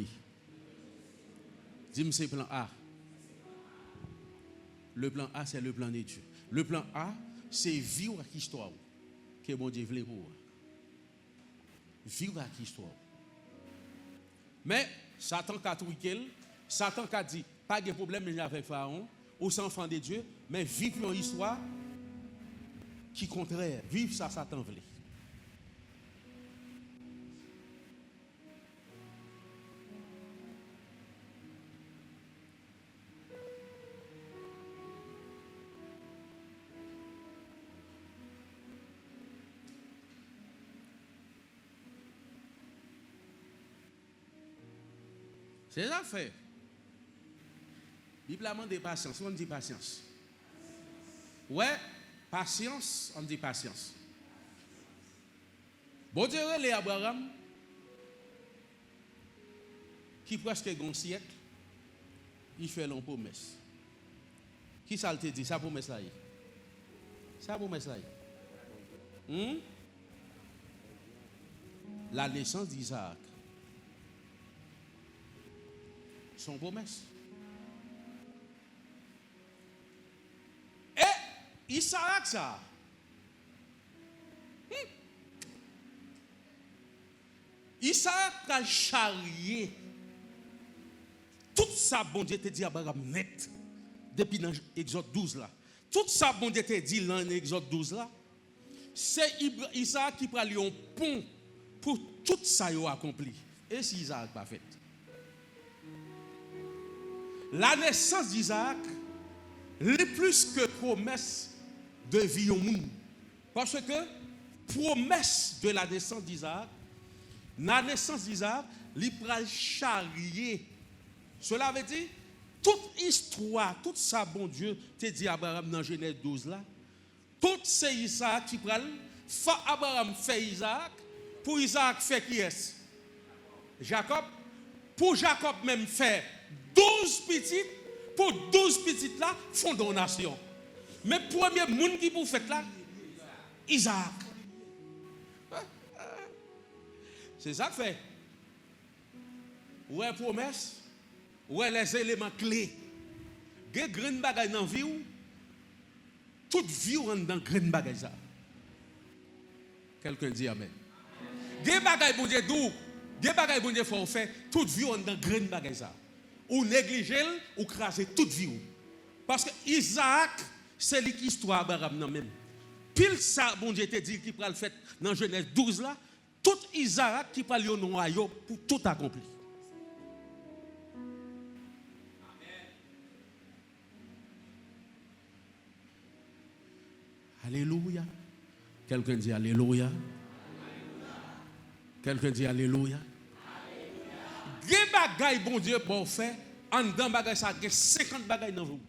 [SPEAKER 1] Dis-moi c'est plan A. Le plan A, c'est le plan de Dieu. Le plan A, c'est vivre avec l'histoire que mon Dieu voulait pour vous. Vivre avec l'histoire. Mais Satan a truqué, Satan a dit, pas de problème avec Pharaon, ou sans enfant de Dieu, mais vivre une histoire qui contraire. Vivre ça, Satan voulait. C'est ça fait. Bible a demandé patience, on dit patience. Ouais, patience, on dit patience. Bon Dieu, les Abraham, qui presque un siècle, il fait une promesse. Qui ça te dit, ça promesse là? Ça promesse là? La naissance d'Isaac. Son promesse. Et Isaac ça. Isaac a charrié. Tout ça, bon Dieu te dit à Abraham net. Depuis dans Exode 12 là. Tout ça, bon Dieu te dit dans Exode 12 là. C'est Isaac qui prend un pont pour tout ça qu'il a accompli. Et si Isaac n'a pas fait. La naissance d'Isaac est plus que promesse de vie au monde. Parce que promesse de la naissance d'Isaac, la naissance d'Isaac, il prend charrier. Cela veut dire, toute histoire, tout ça, bon Dieu, te dit Abraham dans Genèse 12 là, tout c'est Isaac qui prend, Abraham fait Isaac, pour Isaac fait qui est? Jacob. Pour Jacob même fait 12 petites, pour 12 petites là, font nation. Mais premier monde qui pour faire là, Isaac. C'est ça que fait. Ouais, promesse. Ouais, les éléments clés. Des grandes bagailles dans la vie, toute vie rentre dans grande bagaille ça. Quelqu'un dit amen. Des bagailles bon Dieu doux, des bagailles bon Dieu faut faire, toute vie rentre dans grande bagaille ça. Ou négliger ou craser toute vie. Parce que Isaac, c'est l'histoire d'Abraham non même. Pile ça bon Dieu te dit qui prend le fait dans Genèse 12 là, tout Isaac qui parle au noyau pour tout accomplir. Alléluia. Quelqu'un dit Alléluia. Quelqu'un dit Alléluia. Des bagailles, bon Dieu, pour faire, en dedans bagaille, ça a 50 bagailles dans vous.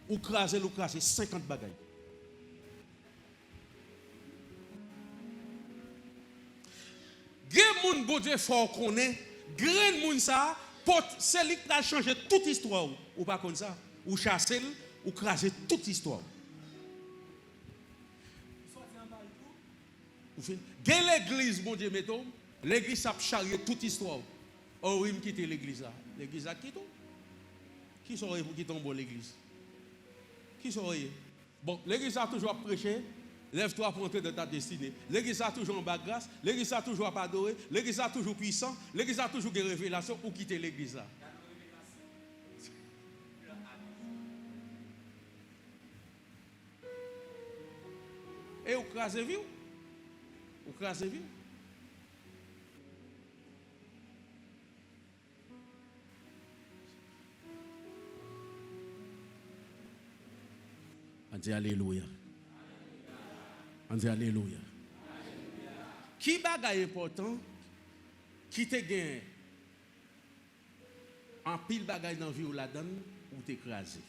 [SPEAKER 1] Ou craser, 50 bagailles. Des gens, bon Dieu, faut connaître, grand monde ça, c'est lui qui a changé toute histoire. Ou pas comme ça. Ou chasser, ou craser toute histoire. L'église, mon Dieu, mettons, l'église a charrié toute histoire. Oh oui, je quitte l'église là. L'église a quitté. Qui saurait pour quitter l'église? Qui saurait? Bon, l'église a toujours prêché. Lève-toi pour entrer dans ta destinée. L'église a toujours en bas grâce. L'église a toujours pas adoré. L'église a toujours puissant. L'église a toujours des révélations pour quitter l'église là. Et vous crasez vous? Vous crasez vous? On dit Alléluia. On dit Alléluia. Qui bagaille important, qui te gagne en pile bagaille dans la vie ou la donne, ou t'écraser.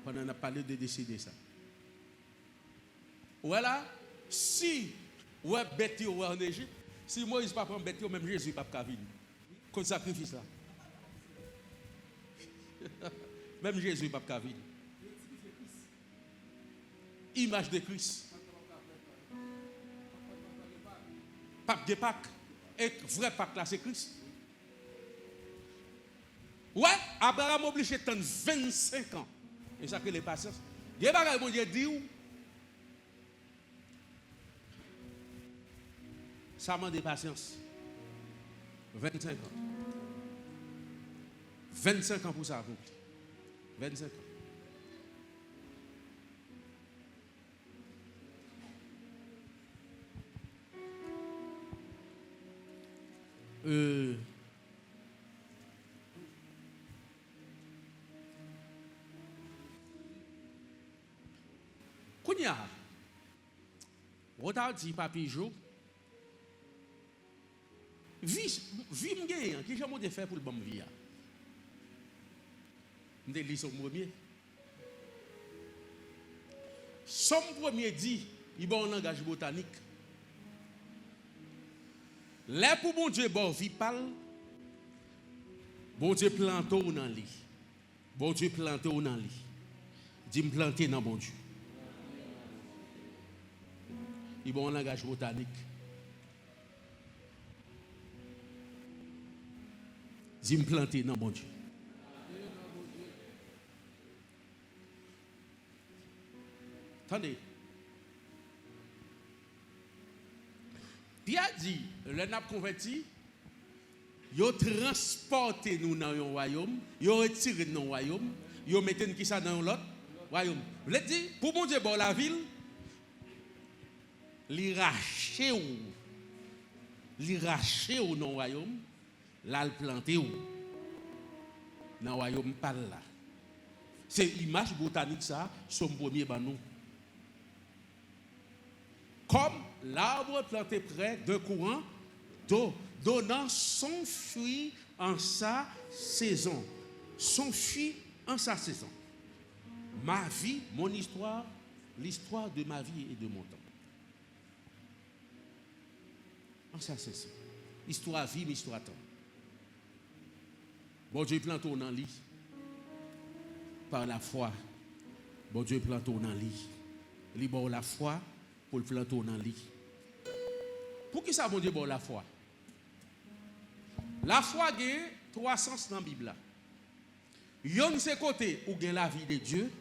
[SPEAKER 1] Pendant qu'on a parlé de décider ça. Voilà, si ouais bête en Égypte, si Moïse pas prend bête, même Jésus pas venir. Comme sacrifice là. Même Jésus pas venir. Image de Christ. Pape de Pâques. Et vrai Pâques là, c'est Christ. Ouais, Abraham obligé de 25 ans. Et ça que les patience. Il y a des gens qui disent, ça demande de patience. 25 ans. 25 ans pour ça. 25 ans. Kounya, on t'a dit papi Jo, vie m'gagne, qui j'ai monté faire pour le bon vie. Je lis son premier. Son premier dit, il a un langage botanique. Là pour bon Dieu, bon vie parle. Bon Dieu plante ou dans lit. Bon Dieu plante ou dans lit. Dit me planter dans bon Dieu. Il a un langage botanique. Dit me planter dans bon Dieu. Attendez. Pierre dit, le n'a converti, il a transporté nous dans un royaume, il a retiré dans un royaume, il a mis qui ça dans l'autre royaume. Vous l'avez dit, pour mon Dieu, bon, la ville, il raché ou dans le royaume, là, il planté ou dans le royaume, pas là. C'est l'image botanique, ça, son premier banou. Comme l'arbre planté près d'un courant d'eau, donnant son fruit en sa saison. Son fruit en sa saison. Ma vie, mon histoire, l'histoire de ma vie et de mon temps. En sa saison. Histoire vie, mais histoire temps. Bon Dieu plante dans le lit. Par la foi. Bon Dieu plante dans le lit. Il bon la foi. Pour le planter dans le lit. Pour qui ça, bon Dieu, bon la foi? La foi a trois sens dans la Bible. Yon c'est côté où gagne la vie de Dieu,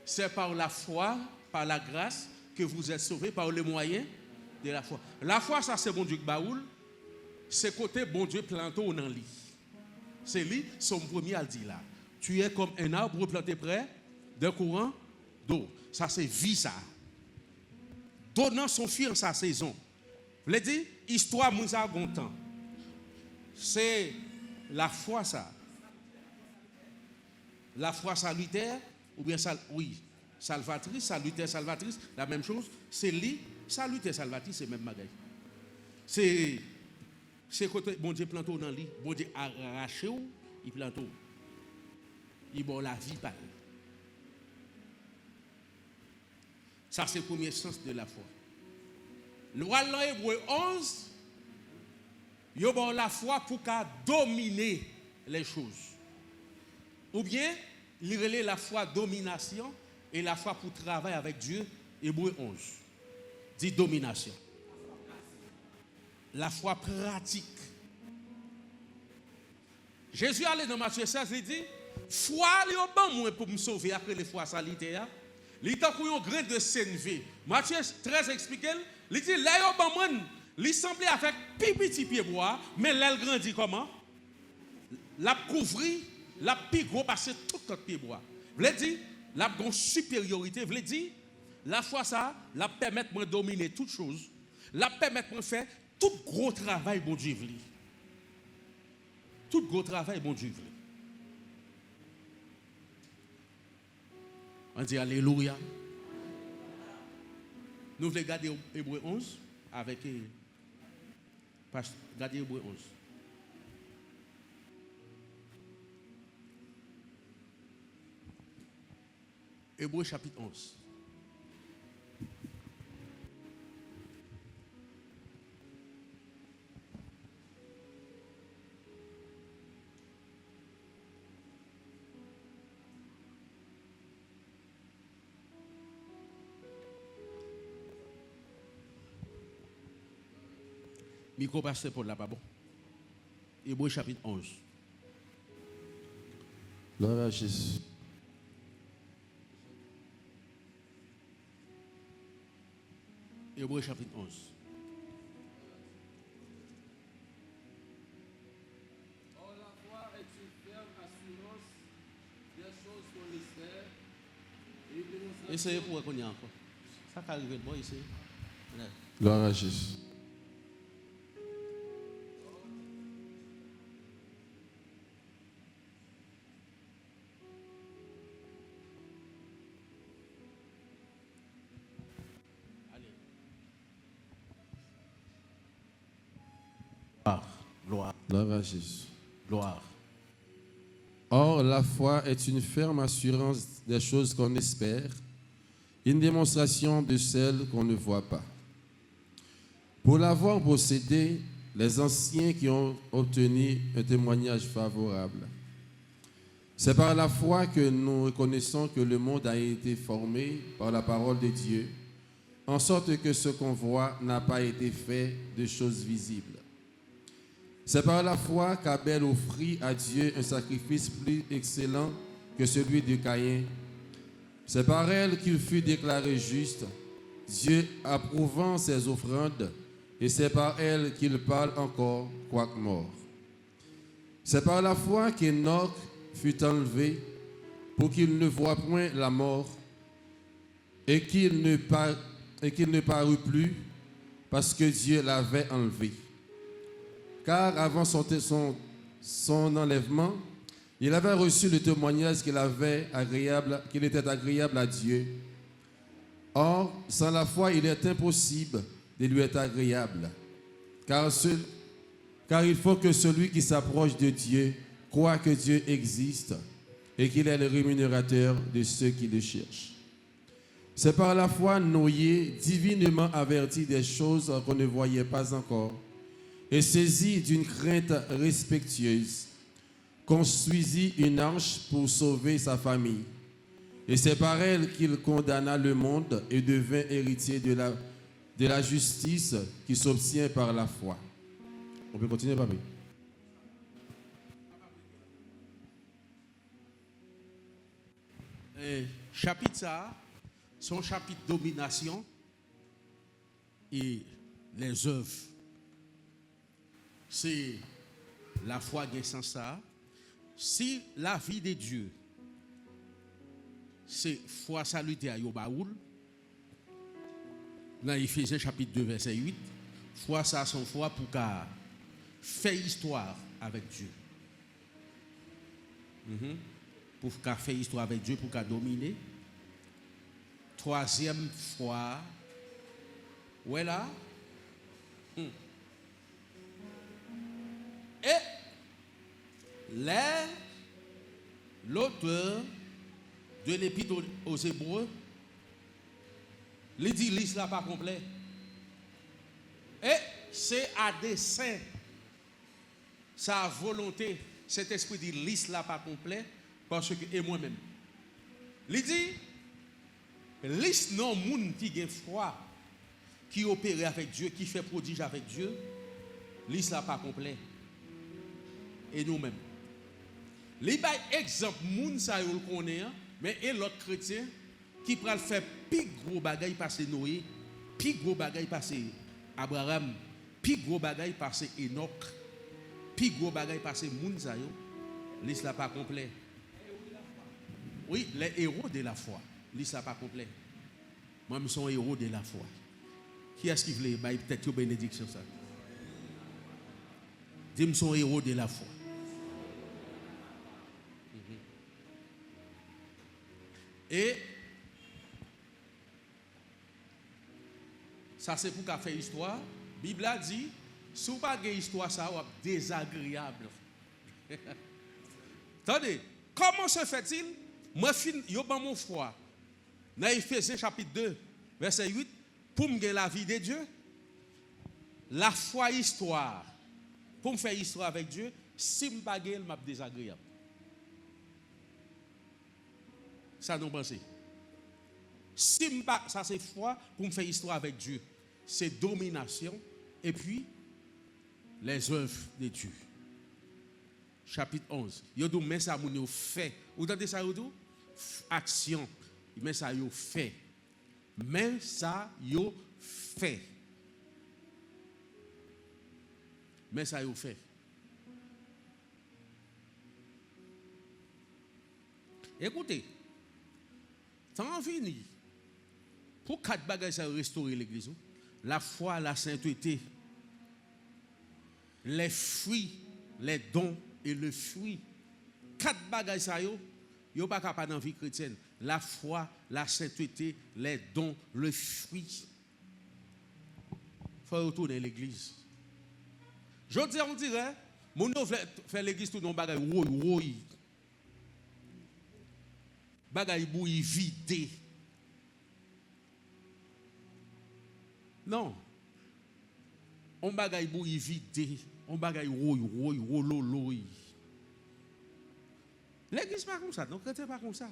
[SPEAKER 1] c'est par la foi, par la grâce que vous êtes sauvés, par le moyen de la foi. La foi, ça c'est bon Dieu qui baoule, c'est côté bon Dieu planté dans le lit. C'est lui, son premier à dire là. Tu es comme un arbre planté près d'un courant d'eau. Ça c'est vie ça. Donnant son fruit en sa saison. Vous l'avez dit, histoire mouza gontan. C'est la foi ça. La foi salutaire, ou bien oui, salvatrice, salutaire, salvatrice, la même chose. C'est lui, salutaire, salvatrice, c'est même magaï. C'est côté, bon Dieu plante dans le lit, bon Dieu arrache ou, il plante ou. Il bon la vie par. Ça, c'est le premier sens de la foi. Le roi dans Hébreu 11, il y a la foi pour dominer les choses. Ou bien, il relève la foi domination et la foi pour travailler avec Dieu. Hébreu 11. Dit domination. La foi pratique. Jésus allait dans Matthieu 16, il dit, foi, il y a bon moins pour me sauver après les fois salitaires. Il t'a pris un grain de sénévé. Matthieu 13 explique, il dit, là, il semblait avec petit pied bois, mais là, il grandit comment? La couvrir, la plus gros parce que tout notre pied bois. Vous voulez dire, la grande supériorité, vous voulez dire, la foi ça, la permet de dominer toutes choses, la permet de faire tout gros travail, bon Dieu voulait. Tout gros travail, bon Dieu voulait. On dit Alléluia. Nous voulons garder Hébreu 11 avec. Regardez Hébreu 11. Hébreu chapitre 11. Micro pasteur pour là, pas bon. Hébreu chapitre 11.
[SPEAKER 3] Gloire à Jésus.
[SPEAKER 1] Hébreu chapitre 11.
[SPEAKER 3] Or la foi est une ferme assurance des choses qu'on espère et une démonstration.
[SPEAKER 1] Essayez pour qu'on y a encore. Ça qui arrive, bon, essayez.
[SPEAKER 3] Gloire à Jésus.
[SPEAKER 1] Gloire.
[SPEAKER 3] Gloire à Jésus.
[SPEAKER 1] Gloire.
[SPEAKER 3] Or, la foi est une ferme assurance des choses qu'on espère, une démonstration de celles qu'on ne voit pas. Pour l'avoir possédée, les anciens qui ont obtenu un témoignage favorable. C'est par la foi que nous reconnaissons que le monde a été formé par la parole de Dieu, en sorte que ce qu'on voit n'a pas été fait de choses visibles. C'est par la foi qu'Abel offrit à Dieu un sacrifice plus excellent que celui de Caïn. C'est par elle qu'il fut déclaré juste, Dieu approuvant ses offrandes, et c'est par elle qu'il parle encore, quoique mort. C'est par la foi qu'Enoch fut enlevé pour qu'il ne voie point la mort et qu'il ne parut plus parce que Dieu l'avait enlevé. Car avant son enlèvement, il avait reçu le témoignage qu'il était agréable à Dieu. Or, sans la foi, il est impossible de lui être agréable. Car il faut que celui qui s'approche de Dieu croit que Dieu existe et qu'il est le rémunérateur de ceux qui le cherchent. C'est par la foi Noé, divinement averti des choses qu'on ne voyait pas encore, et saisi d'une crainte respectueuse, construisit une arche pour sauver sa famille. Et c'est par elle qu'il condamna le monde et devint héritier de la justice qui s'obtient par la foi. On peut continuer, papi?
[SPEAKER 1] Chapitre ça, son chapitre domination et les œuvres. C'est la foi qui est sans ça. Si la vie de Dieu, c'est foi salutaire au baoul, dans Éphésiens chapitre 2, verset 8, foi ça son foi pour qu'à faire histoire avec Dieu. Pour qu'à faire histoire avec Dieu, pour qu'à dominer. Troisième fois, voilà. Et l'auteur de l'épître aux Hébreux, il dit liste là pas complet. Et c'est à dessein, sa volonté, cet esprit dit liste là pas complet, parce que, et moi-même, il dit, liste non moun qui a foi, qui opère avec Dieu, qui fait prodige avec Dieu, liste là pas complet. Et nous-mêmes. Les par exemple, moun sa yo le connaît, mais et l'autre chrétien qui pral faire plus gros bagaille passer Noé, plus gros bagaille passer Abraham, plus gros bagaille passer Enoch, plus gros bagaille passer moun sa yo, liste là pas complet. Oui, les héros de la foi. Liste là pas complet. Moi je suis un héros de la foi. Qui est-ce qui voulait peut-être une bénédiction ça? Dis-moi son héros de la foi. Et ça c'est pour qu'a fait histoire. La Bible a dit, si vous n'avez pas histoire, ça va être désagréable. Attendez, comment se fait-il? Moi, je ban mon foi. Dans Éphésiens chapitre 2, verset 8, pour me gagner la vie de Dieu, la foi histoire, pour me faire histoire avec Dieu, si je ne pas gagner, je suis désagréable. Ça nous pense. Si ça c'est foi pour me faire histoire avec Dieu, c'est domination et puis les œuvres de Dieu. Chapitre 11. Yo dou mais ça moun yo fait. Ou entendez ça yo dou? Action. Mais ça yo fait. Mais ça yo fait. Mais ça yo fait. Écoutez. Tant fini. Pour quatre bagages ça restaurer l'église. La foi, la sainteté, les fruits, les dons et le fruit. Quatre bagages ça yo pas capable dans vie chrétienne. La foi, la sainteté, les dons, le fruit. Faut retourner à l'église. Je dis, on dirait, mon nom fait l'église tout dans bagay roy. Bagay bouille vidé. Non. On bagay bouille vidé. On bagay roy. L'église pas comme ça, non, chrétien pas comme ça.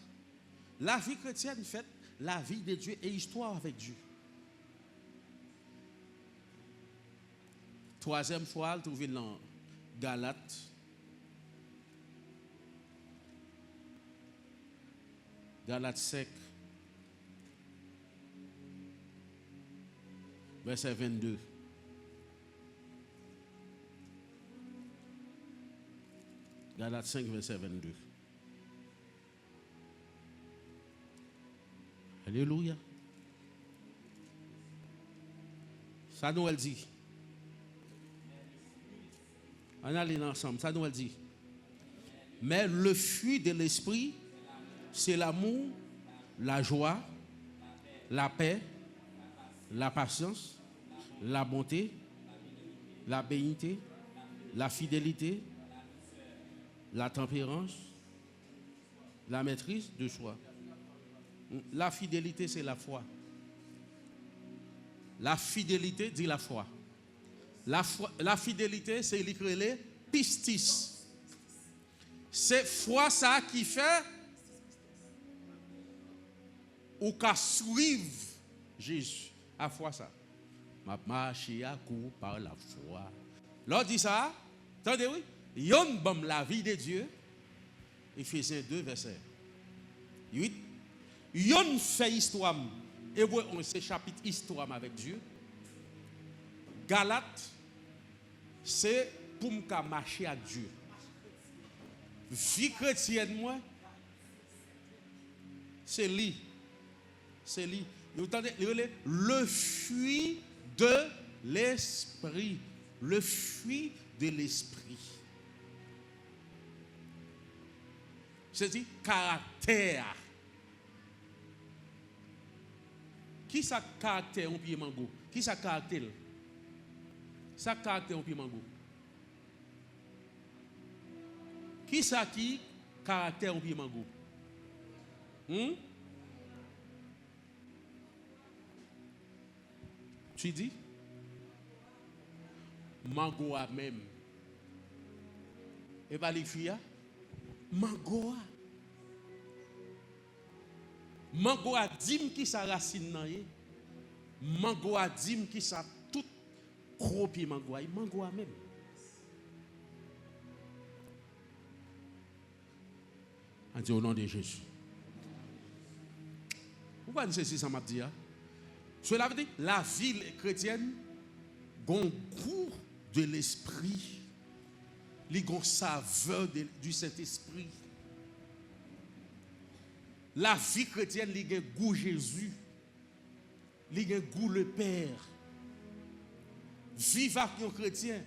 [SPEAKER 1] La vie chrétienne fait la vie de Dieu et histoire avec Dieu. Troisième fois, elle trouve dans Galates. Galates 5, verset 22. Galates 5, verset 22. Alléluia. Ça nous elle dit. On allait ensemble. Ça nous elle dit. Mais le fruit de l'esprit, c'est l'amour, la joie, la paix, la patience, la bonté, la bénignité, la fidélité, la tempérance, la maîtrise de soi. La fidélité, c'est la foi. La fidélité dit la foi. La fidélité, c'est l'écrit pistis. C'est foi ça qui fait ou qu'à suivre Jésus. À foi ça. Ma marche à coup par la foi. L'on dit ça, attendez oui. Yon bam la vie de Dieu. Éphésiens 2, verset 8. Yon fait histoire. Et vous, on se chapitre histoire avec Dieu. Galates, c'est pour me marcher avec Dieu. Vie chrétienne, moi, c'est lui. C'est lui. Vous entendez, le fruit de l'esprit. Le fruit de l'esprit. C'est-à-dire caractère. Qui ça caractère au pied mango? Qui ça caractère? Ça caractère au pied mango. Qui ça qui caractère au pied mango? Tu dis? Mangoa même. Et pas les filles? Mangoa. Mangoa dim qui sa racine nan ye. Mangoa dim qui sa tout cropi mangoa. Mangoa même. On dit au nom de Jésus. Pourquoi nous ceci ça m'a dit? Cela veut dire la vie chrétienne gon goût de l'esprit. Li gon saveur du Saint-Esprit. La vie chrétienne, il y a goût Jésus. Il y a goût le Père. Vivre avec un chrétien,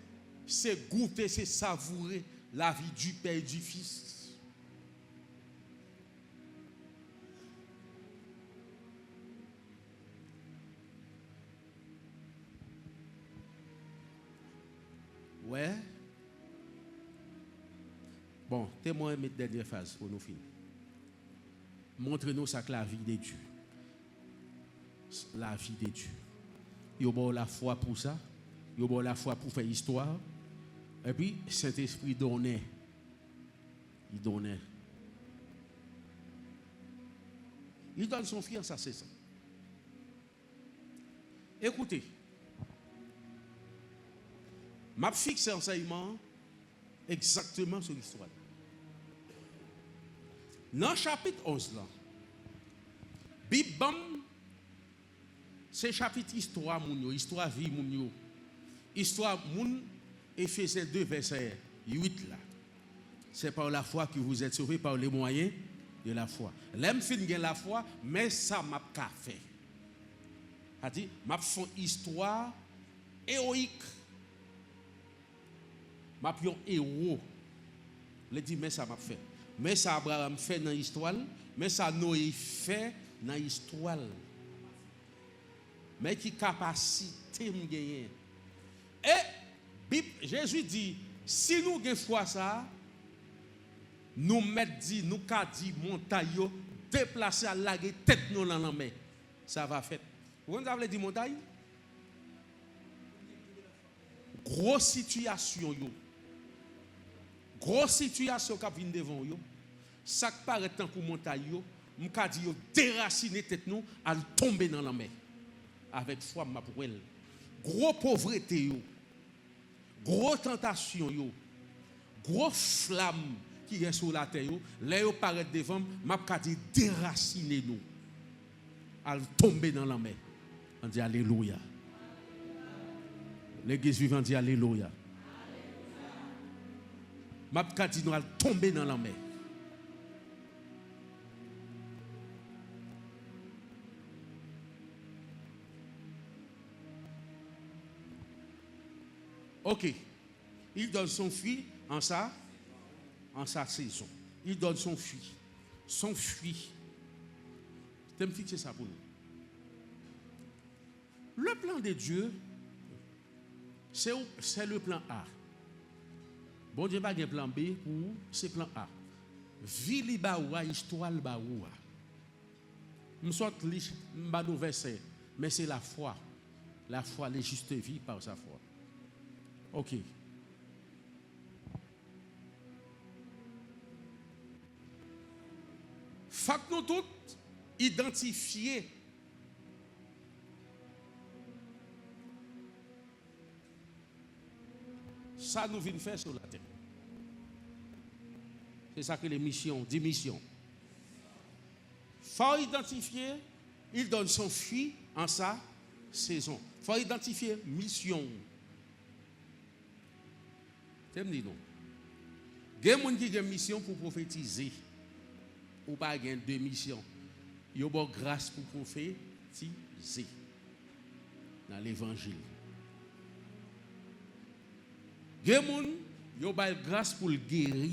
[SPEAKER 1] c'est goûter, c'est savourer la vie du Père et du Fils. Ouais. Bon, témoin mes dernière phase pour nous finir. Montre-nous ça que la vie de Dieu. La vie de Dieu. Il y a la foi pour ça. Il y a la foi pour faire histoire. Et puis, Saint-Esprit donnait. Il donnait. Il donne son fier, ça c'est ça. Écoutez. M'a fixé enseignement exactement sur l'histoire. Dans le chapitre 11, là, Bibam, c'est chapitre histoire, histoire vie, histoire moun, Éphésiens 2, verset 8, là. C'est par la foi que vous êtes sauvés, par les moyens de la foi. L'aime fin de la foi, mais ça m'a pas fait. C'est-à-dire, m'a fait histoire héroïque. M'a fait un héros. Je dis, mais ça m'a fait. Mais ça Abraham fait dans l'histoire, mais ça Noé fait dans l'histoire. Mais qui capacité me gagner. Et Jésus dit, si nous avons foi ça, nous mettons dit, nous dit montagne, déplacer à la tête nous dans la mer. Ça va faire. Vous avez dit montagne? Grosse situation yo. Grosse situation qui vient devant yo. Ça qui paraît tant que montagne yo, m'ka dit yo déraciner tête nous à tomber dans la mer. Avec foi m'a pour elle. Gros pauvreté yo. Gros tentation yo. Gros flamme qui est sur la terre yo, là yo paraît devant m'a ka dit déraciner nous. À tomber dans la mer. On dit alléluia. L'église vivante dit alléluia. Ma dit nous allons tomber dans la mer. Ok. Il donne son fruit en sa saison. Il donne son fruit. Son fruit. Je vais me fixer ça pour nous. Le plan de Dieu, c'est le plan A. Bon Dieu va un plan B pour c'est plan A. Vie li ba ou histoire ba ou. M'sort li m'ba nou verset, mais c'est la foi. La foi, les juste vie par sa foi. OK. Faut que nous tous identifier ça nous vient faire sur la terre. C'est ça que les missions, 10 missions. Faut identifier, il donne son fruit en sa saison. Faut identifier mission. C'est me dit non. Il y a des gens qui ont une mission pour prophétiser. Ou pas gain deux missions. Il y a une grâce pour prophétiser dans l'évangile. Il y a une grâce pour guérir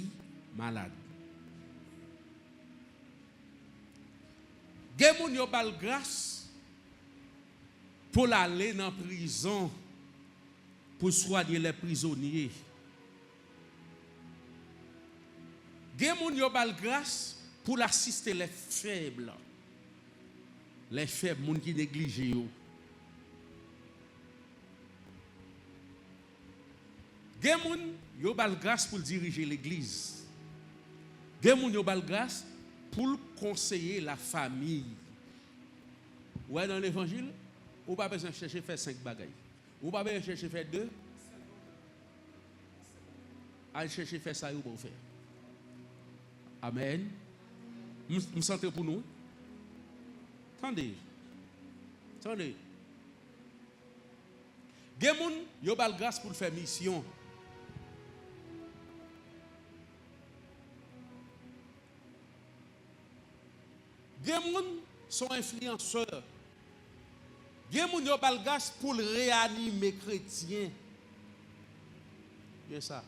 [SPEAKER 1] malade. Il y a une grâce pour aller dans la prison pour soigner les prisonniers. Il y a une grâce pour assister les faibles. Les faibles, les gens qui négligent. Il y a une grâce pour diriger l'église. Il y a une grâce pour conseiller la famille. Ouais, dans l'évangile, ou pas besoin de chercher faire 5 bagailles. Ou pas besoin de chercher faire 2. Allez chercher faire ça, ou pas faire. Amen. Nous sentez pour nous. Attendez. Attendez. Il y a une grâce pour faire mission. Des gens sont influenceurs. Des gens ont balgas pour réanimer chrétiens. Bien ça.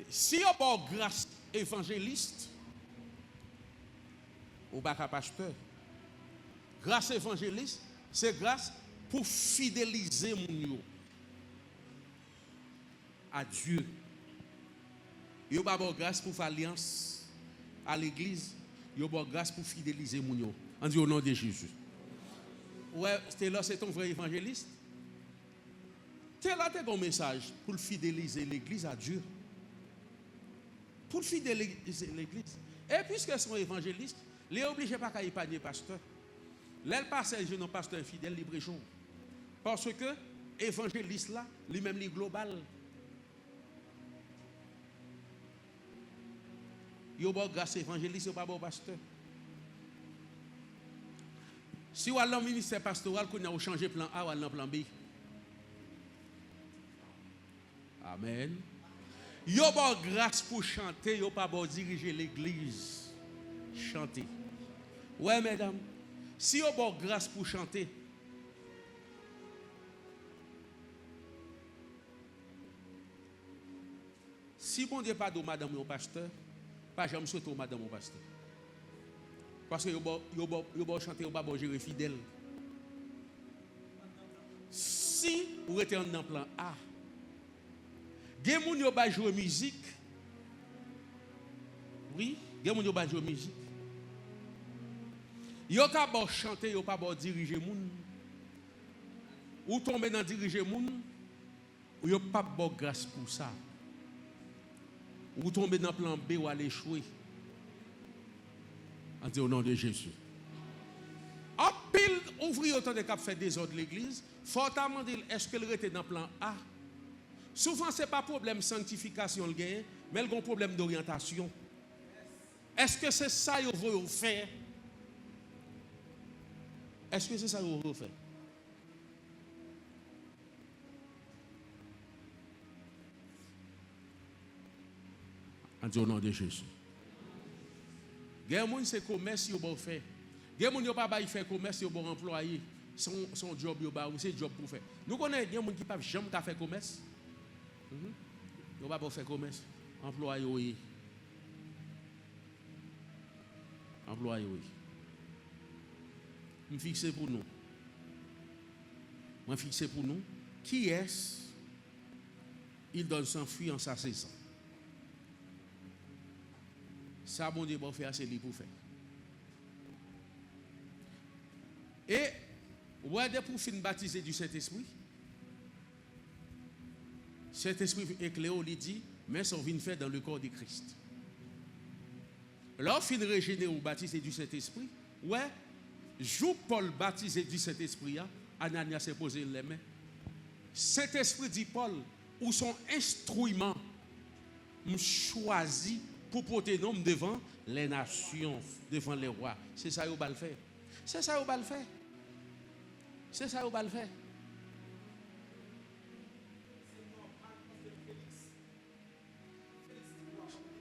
[SPEAKER 1] Si on a une grâce évangéliste, ou pas pasteur. Grâce évangéliste, c'est grâce pour fidéliser mon yo à Dieu. Il y a une grâce pour faire alliance à l'église, il y a une grâce pour fidéliser mon yo. On dit au nom de Jésus. Ouais, c'est ton vrai évangéliste. C'est là un message pour fidéliser l'église à Dieu. Pour fidéliser l'église. Et puisque son évangéliste, il est obligé pas qu'à épargner pasteur. L'elle passe un jeune pasteur fidèle libre jour. Parce que évangéliste là, lui-même est global. Il y a une grâce évangéliste, il n'y a pas de pasteur. Si vous allez au ministère pastoral, vous avez changé plan A ou dans plan B. Amen. Il y a une grâce pour chanter, il n'y a pas pour diriger l'église. Chanter. Ouais, mesdames. Si il y a une grâce pour chanter, si bon Dieu pas de madame mon pasteur, pas jamais souhaiter madame mon pasteur. Parce que vous chanter, vous ne gérer fidèle. si vous êtes dans le plan A. Gen moun yo ba jouer musique. Oui, gen moun yo ba jouer musique. Yo ka bo chanter, yo pa bo diriger moun. Ou tomber dans diriger moun, ou yo pas bo grâce pour ça. Ou tomber dans plan B ou aller échouer. On dit au nom de Jésus. En pile ouvrir autant de cap fait désordre l'église, fortement dire est-ce qu'elle était dans plan A? Souvent c'est pas problème sanctification le gain, mais le problème d'orientation. Est-ce que c'est ça que vous voulez faire? Est-ce que c'est ça que vous voulez faire? On dit au nom de Jésus. Il y a des gens qui c'est commerce qui ont fait. Il y a des gens qui n'ont pas fait commerce qui ont employé. Son job, c'est job pour faire. Nous connaissons des gens qui ne peuvent jamais faire commerce. Ils n'ont pas faire commerce. Employé, oui. Employé, oui. Je fixe pour nous. Je fixe pour nous. Qui est-ce? Il donne son fruit en sa saison. Ça, bon Dieu, va faire, c'est lui pour faire. Et, ouais, pour finir baptiser du Saint-Esprit, Saint-Esprit éclairé, il dit, mais ça vient faire dans le corps de Christ. Lorsqu'il fin régénérer ou baptiser du Saint-Esprit, ouais, joue Paul baptisé du Saint-Esprit, Ananias s'est posé les mains. Saint-Esprit dit Paul, ou son instrument, choisi pour porter nom devant les nations, devant les rois. C'est ça qu'il va le faire. C'est ça qu'il va le faire. C'est ça qu'il va le faire.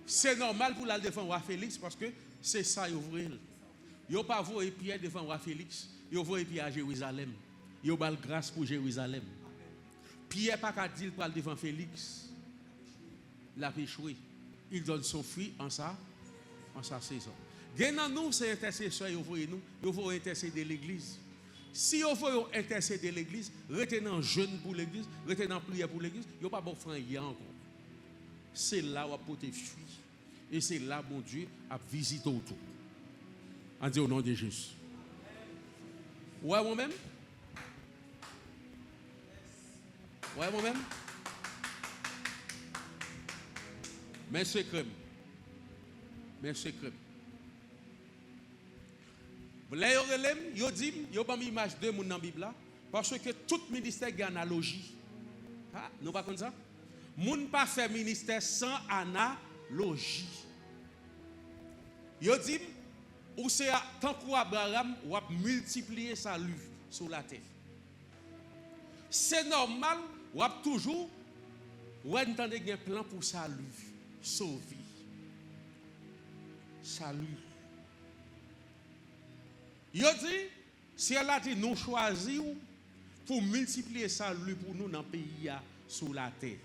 [SPEAKER 1] C'est normal pour la défendre roi Félix parce que c'est ça qu'il ouvre. Il n'a pas vu Pierre devant roi Félix. Il a vu Pierre à Jérusalem. Il a grâce pour Jérusalem. Pierre n'a pas dit pour devant Félix. Il a échoué. Il donne son fruit en sa saison. Dans nous, c'est intercesseur, il faut intercéder l'église. Si vous voulez intercéder l'église, retenez jeûne pour l'église, retenez prière pour l'église, il n'y a pas de faire encore. C'est là où vous portez fruit. Et c'est là, mon Dieu, à visiter autour. On dit au nom de Jésus. Ouais, moi-même? Ouais, moi-même? Mais c'est crème. Mais c'est crème. Vous l'avez dit, il y a une image de mon dans la Bible parce que tout ministère a une analogie. Ah, nous pas comme ça? Moun pas fait ministère sans analogie. Il dit, ou c'est tant qu'Abraham ou a multiplié sa lue sur la terre. C'est normal, ou a toujours, ou a entendu un plan pour sa lue. Sauver. Salut. Il dit, si elle a dit nous choisir pour multiplier salut pour nous dans le pays sous la terre.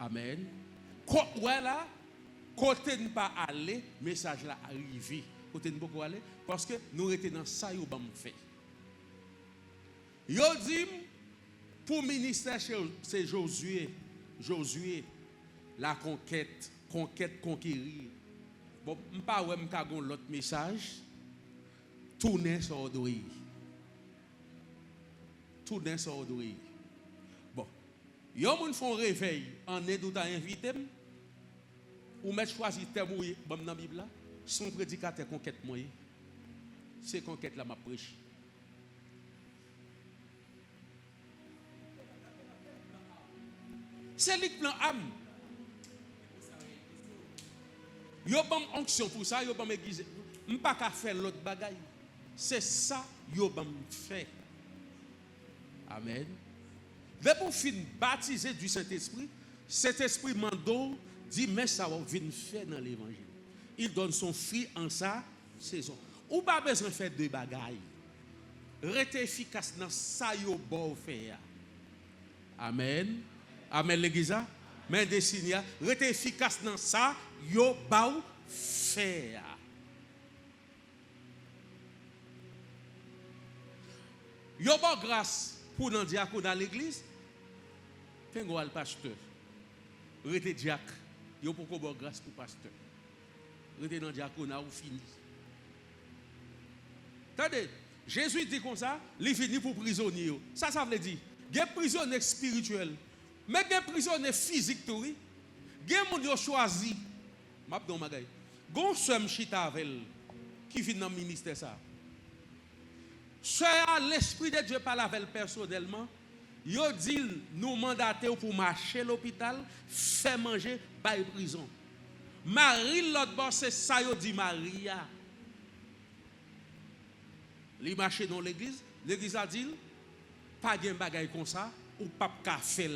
[SPEAKER 1] Amen. Voilà, côté ne pas aller, message là arrivé. Côté ne pas aller, parce que nous étions dans ça, nous avons fait. Il dit, pour le ministère, c'est Josué. Josué, la conquête, conquérir. Bon, je ne sais pas si l'autre message. Tournez sur l'oreille. Tournez sur l'oreille. Bon, il y a des gens qui font réveil en aide ou invité. Ou mettre choisi thème dans la Bible. Son prédicateur conquête moi. C'est conquête là m'a prêché. C'est lui qui prend âme. Yo bam onction pour ça, yo bam aiguise. M pas ka faire l'autre bagaille. C'est ça yo bam fait. Amen. Dès pour fin baptiser du Saint-Esprit, cet esprit mando dit mais ça va venir faire dans l'évangile. Il donne son fruit en sa saison. Ou pas besoin de faire deux bagailles. Restez efficace dans ça yo bon faire. Amen. Amen l'église. Mais des signes, restez efficace dans ça, yo baou faire. Yo bon grâce pour dans diacre dans l'église. Fengo al pasteur. Rete diacre. Yo pour bon grâce pour pasteur. Rete dans diaconat ou fini. Attendez, Jésus dit comme ça, il finit pour prisonnier. Ça veut dire, il y a prisonnier spirituel, mais il y a prisonnier physique tout. Il y a des gens qui choisi. Je vais vous dire, il y a un seul chita qui vient dans le ministère. Soit l'Esprit de Dieu parle avec personnellement, il dit nous mandater pour marcher à l'hôpital, faire manger, bailler prison. Marie, l'autre bord, c'est ça, il dit Maria. Il marche dans l'église, l'église a dit, pas de bagaille comme ça, ou pas de café.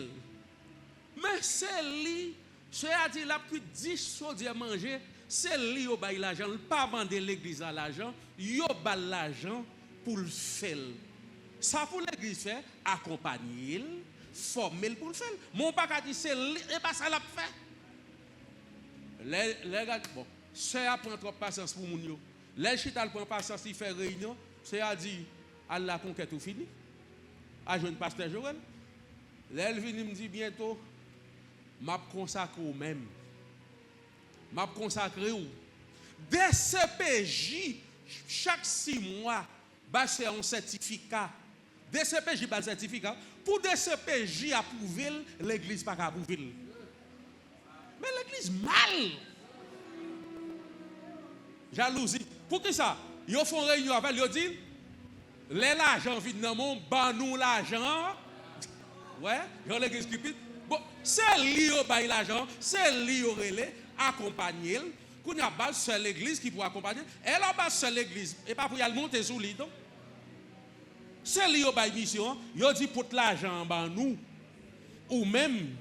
[SPEAKER 1] Mais c'est lui, c'est a dit, la plus 10 choses à manger, c'est lui qui a l'argent. Il n'a pas demandé l'église à l'argent, il a l'argent pour le faire. Ça pour l'église faire, accompagner, former pour le faire. Mon papa dit, c'est lui, et pas ça l'a fait. Les gars, bon, c'est à prendre trop patience pour mon yo. Les chital prend patience, il fait réunion. C'est à dire, à la conquête ou fini. À jeune pasteur Joël. Elle vient me dit bientôt, m'a consacré au même. M'a consacré où? Des CPJ, chaque 6 mois, c'est un certificat. Des CPJ, un certificat. Pour des CPJ approuver, l'église pas approuver. Mais l'église mal. Jalousie. Pour qui ça? Ils font réunion avec, ils disent, l'argent vient dans mon, ban nous l'argent. Ouais, dans l'église cupide. Bon, c'est lui qui baille l'argent, c'est lui qui relais, accompagner. Quand il y a base, c'est l'église qui peut accompagner. Elle a base, c'est l'église. Et pas pour y aller monter sous lui. C'est lui qui baille mission. Il dit pour l'argent, ban nous. Ou même.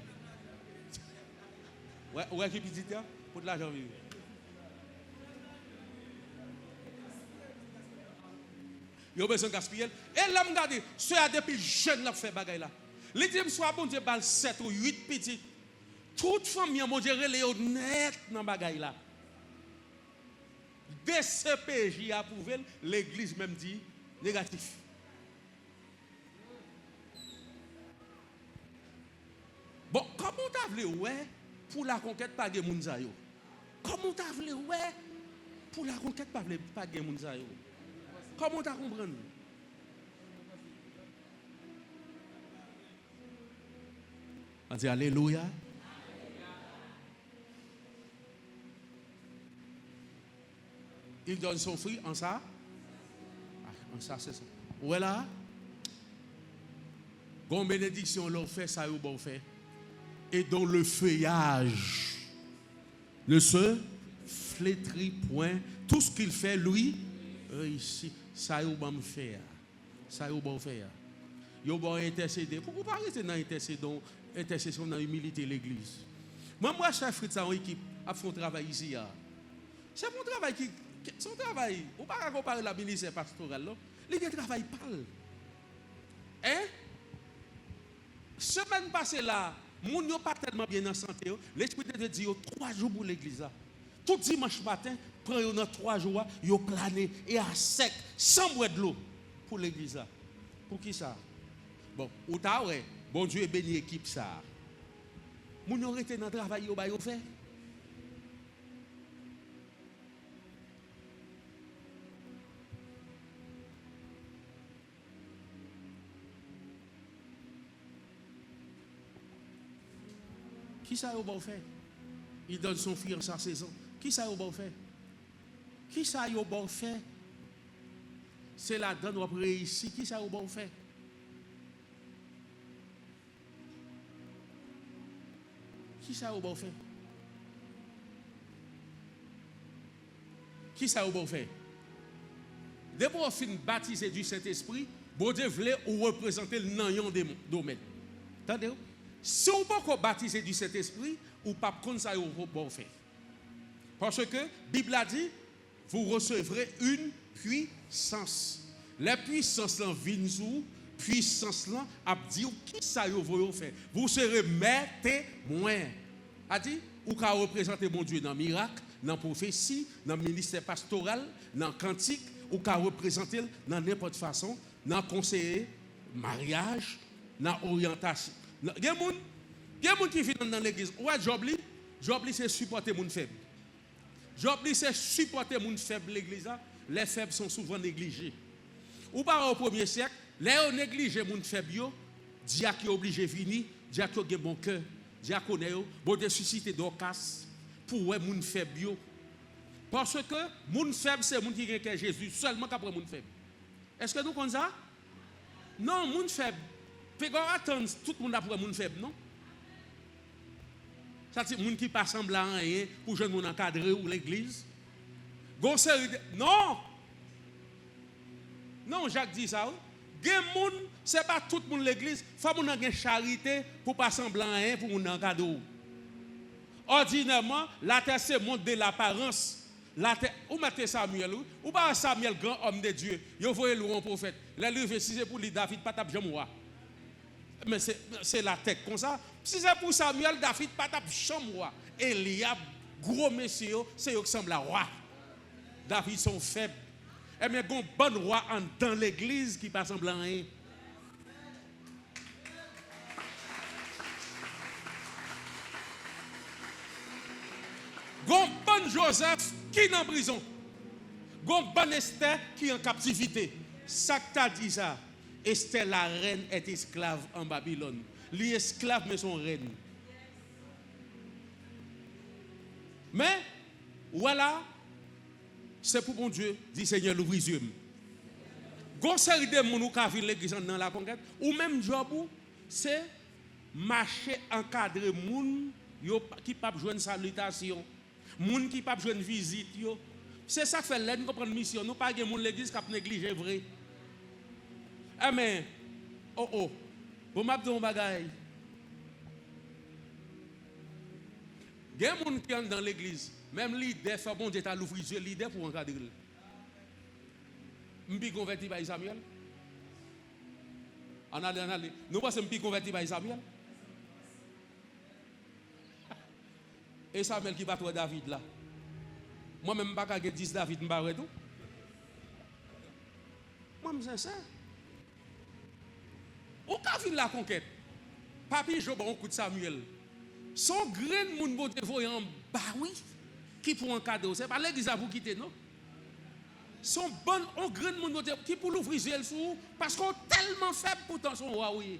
[SPEAKER 1] Ouais, qui dit ça? Pour l'argent, oui. Il y a besoin de gaspiller. Et là, je regarde, ceux qui depuis jeune là fait bagaille là. Les dieux soit bon Dieu bal 7 ou 8 petits. Toute famille mon Dieu les net dans bagaille là. DCPJ approuvé, l'église même dit négatif. Bon, comment t'as voulu ouais pour la conquête pas de moun sa yo? Comment t'as voulu ouais pour la conquête pas de moun sa yo? Comment tu comprends? On dit Alléluia. Il donne son fruit en ça. En ça, c'est ça. Voilà. Gon bénédiction l'on fait, ça ou bon fait. Et dans le feuillage ne se flétrit point. Tout ce qu'il fait, lui, réussit. Ça ou bon faire. Ça ou bon faire. Yo bon intercéder. Pourquoi pas rester dans intercession dans l'humilité de l'église? Moi, chef Fritz, en équipe, a fait un travail ici. C'est mon travail qui. Son travail. On ne peut pas comparer la ministère pastorale. Il y a un travail pâle. Hein? Semaine passée là, moun yo pas tellement bien en santé. L'Esprit de Dieu dit 3 jours pour l'église. Tout dimanche matin, prend 3 jours, yo plané et à sec, sans boire de l'eau pour l'église. Pour qui ça? Bon, ou ta ouais, bon Dieu béni équipe ça. Moun yo rete dans le travail yo ba yo fait. Qui ça au bon fait? Il donne son fils en sa saison. Qui ça au bon fait? Qui ça au bon fait? C'est la donne après ici. Qui ça au bon fait? Qui ça au bon fait? Qui ça au bon fait? Dès qu'on fin baptisé du Saint-Esprit, bon Dieu voulait ou représenter le nom des domaines. Entendez-vous? Si on ne peut pas baptiser du Saint-Esprit, ou pas comme ça, on va faire. Parce que la Bible a dit, vous recevrez une puissance. La puissance là vient sur puissance là a dit qui ça vous faire. Vous serez mes témoins. A dit ou ka représenter mon Dieu dans le miracle, dans la prophétie, dans le ministère pastoral, dans le cantique, ou ka représenter dans n'importe façon dans conseiller mariage, dans orientation. Il y a des gens qui viennent dans l'église. Ouais, job li c'est supporter moun faible. Job li c'est supporter moun faible l'église. Les faibles sont souvent négligés. Ou pas au premier siècle, les on négligé moun faible yo, diacre est obligé venir, diacre a bon cœur, diacre yo, bon de susciter Dorcas pour ouais moun faible yo. Parce que moun faible c'est moun qui a Jésus seulement qu'après moun faible. Est-ce que nous connaissons ça? Non, moun faible. Fait qu'on attend tout le monde après moun faible, non? Ça c'est moun qui pas semblant à rien pour jeune moun encadré ou l'église. Non! Non, Jacques dit ça. Gen moun, c'est pas tout le monde l'église, faut moun gen charité pour pas semblant à rien pour moun encadré. Ordinairement, la terre c'est monde de l'apparence. Ou mettez Samuel, ou pas Samuel, grand homme de Dieu. Vous voyez le prophète. La levé, si c'est pour lui, David, pas tape jamais roi. Mais c'est la tête comme ça. Si c'est pour Samuel, David, pas tape jamais roi. Eliab, gros messieurs, c'est eux qui semblent à roi. David sont faibles. Et mais il y a un bon roi dans l'église qui pas semblant à rien. Gon bon Joseph qui est en prison. Gon bon Esther qui est en captivité. Ça que t'a dit ça. Esther la reine est esclave en Babylone. Lui esclave mais son reine. Mais voilà, c'est pour mon Dieu, dit Seigneur l'ouvre les yeux. Gon série de moun qui vient l'église dans la conquête ou même job c'est marcher encadrer moun qui pas joindre salutation. Moun qui pas besoin de visite yo, c'est ça fait l'aide nous prendre mission, nous pas gen moun l'église qui a négligé vrai. Mais oh, vous m'a dit un bagay. Gen moun qui entre dans l'église, même leader fait bon Dieu t'a l'ouvrir yeux leader pour encadrer. M'pi converti par Samuel. On allez. Nous pensons m'pi converti par Samuel. Et Samuel qui va trouver David là. Moi-même, je ne vais pas 10 David, je ne vais pas tout. Moi, je sais ça. Au cas de la conquête, Papi Job a un coup de Samuel. Son grain de monde voyant bah oui, qui pour un cadeau. Ce n'est pas l'église à vous quitter, non? Son bon, on grain de monde qui pour l'ouvrir sur sous parce qu'on est tellement faible pourtant son roi. Oui.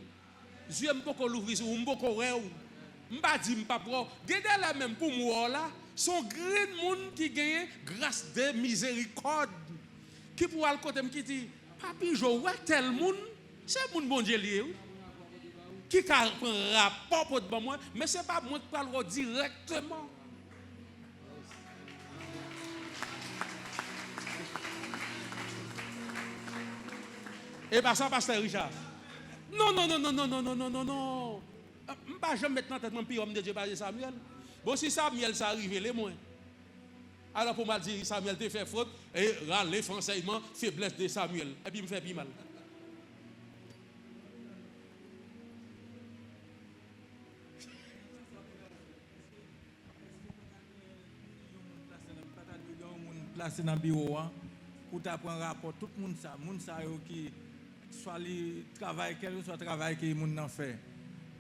[SPEAKER 1] Je n'aime pas l'ouvrir sur vous, je ne pas dire pas pro. Gardez la même pour moi là, son grand monde qui gagne grâce de miséricorde. Qui pour aller côté qui dit Papi je vois tel monde, c'est mon bon Dieu lié. Qui a un rapport pour moi, mais c'est pas moi qui parle directement. Et pas ça pasteur Richard. Non. Je ne vais pas jamais mettre dans tête mon pire homme de Dieu par Samuel. Bon, si Samuel ça arrive, les moins. Alors pour moi dire Samuel te fait faute et râler françaisement faiblesse de Samuel. Et puis il me fait plus mal.
[SPEAKER 4] Placé dans le bureau pour t'apprendre rapport tout le monde ça qui soit le travail quel que soit le travail que monde en fait.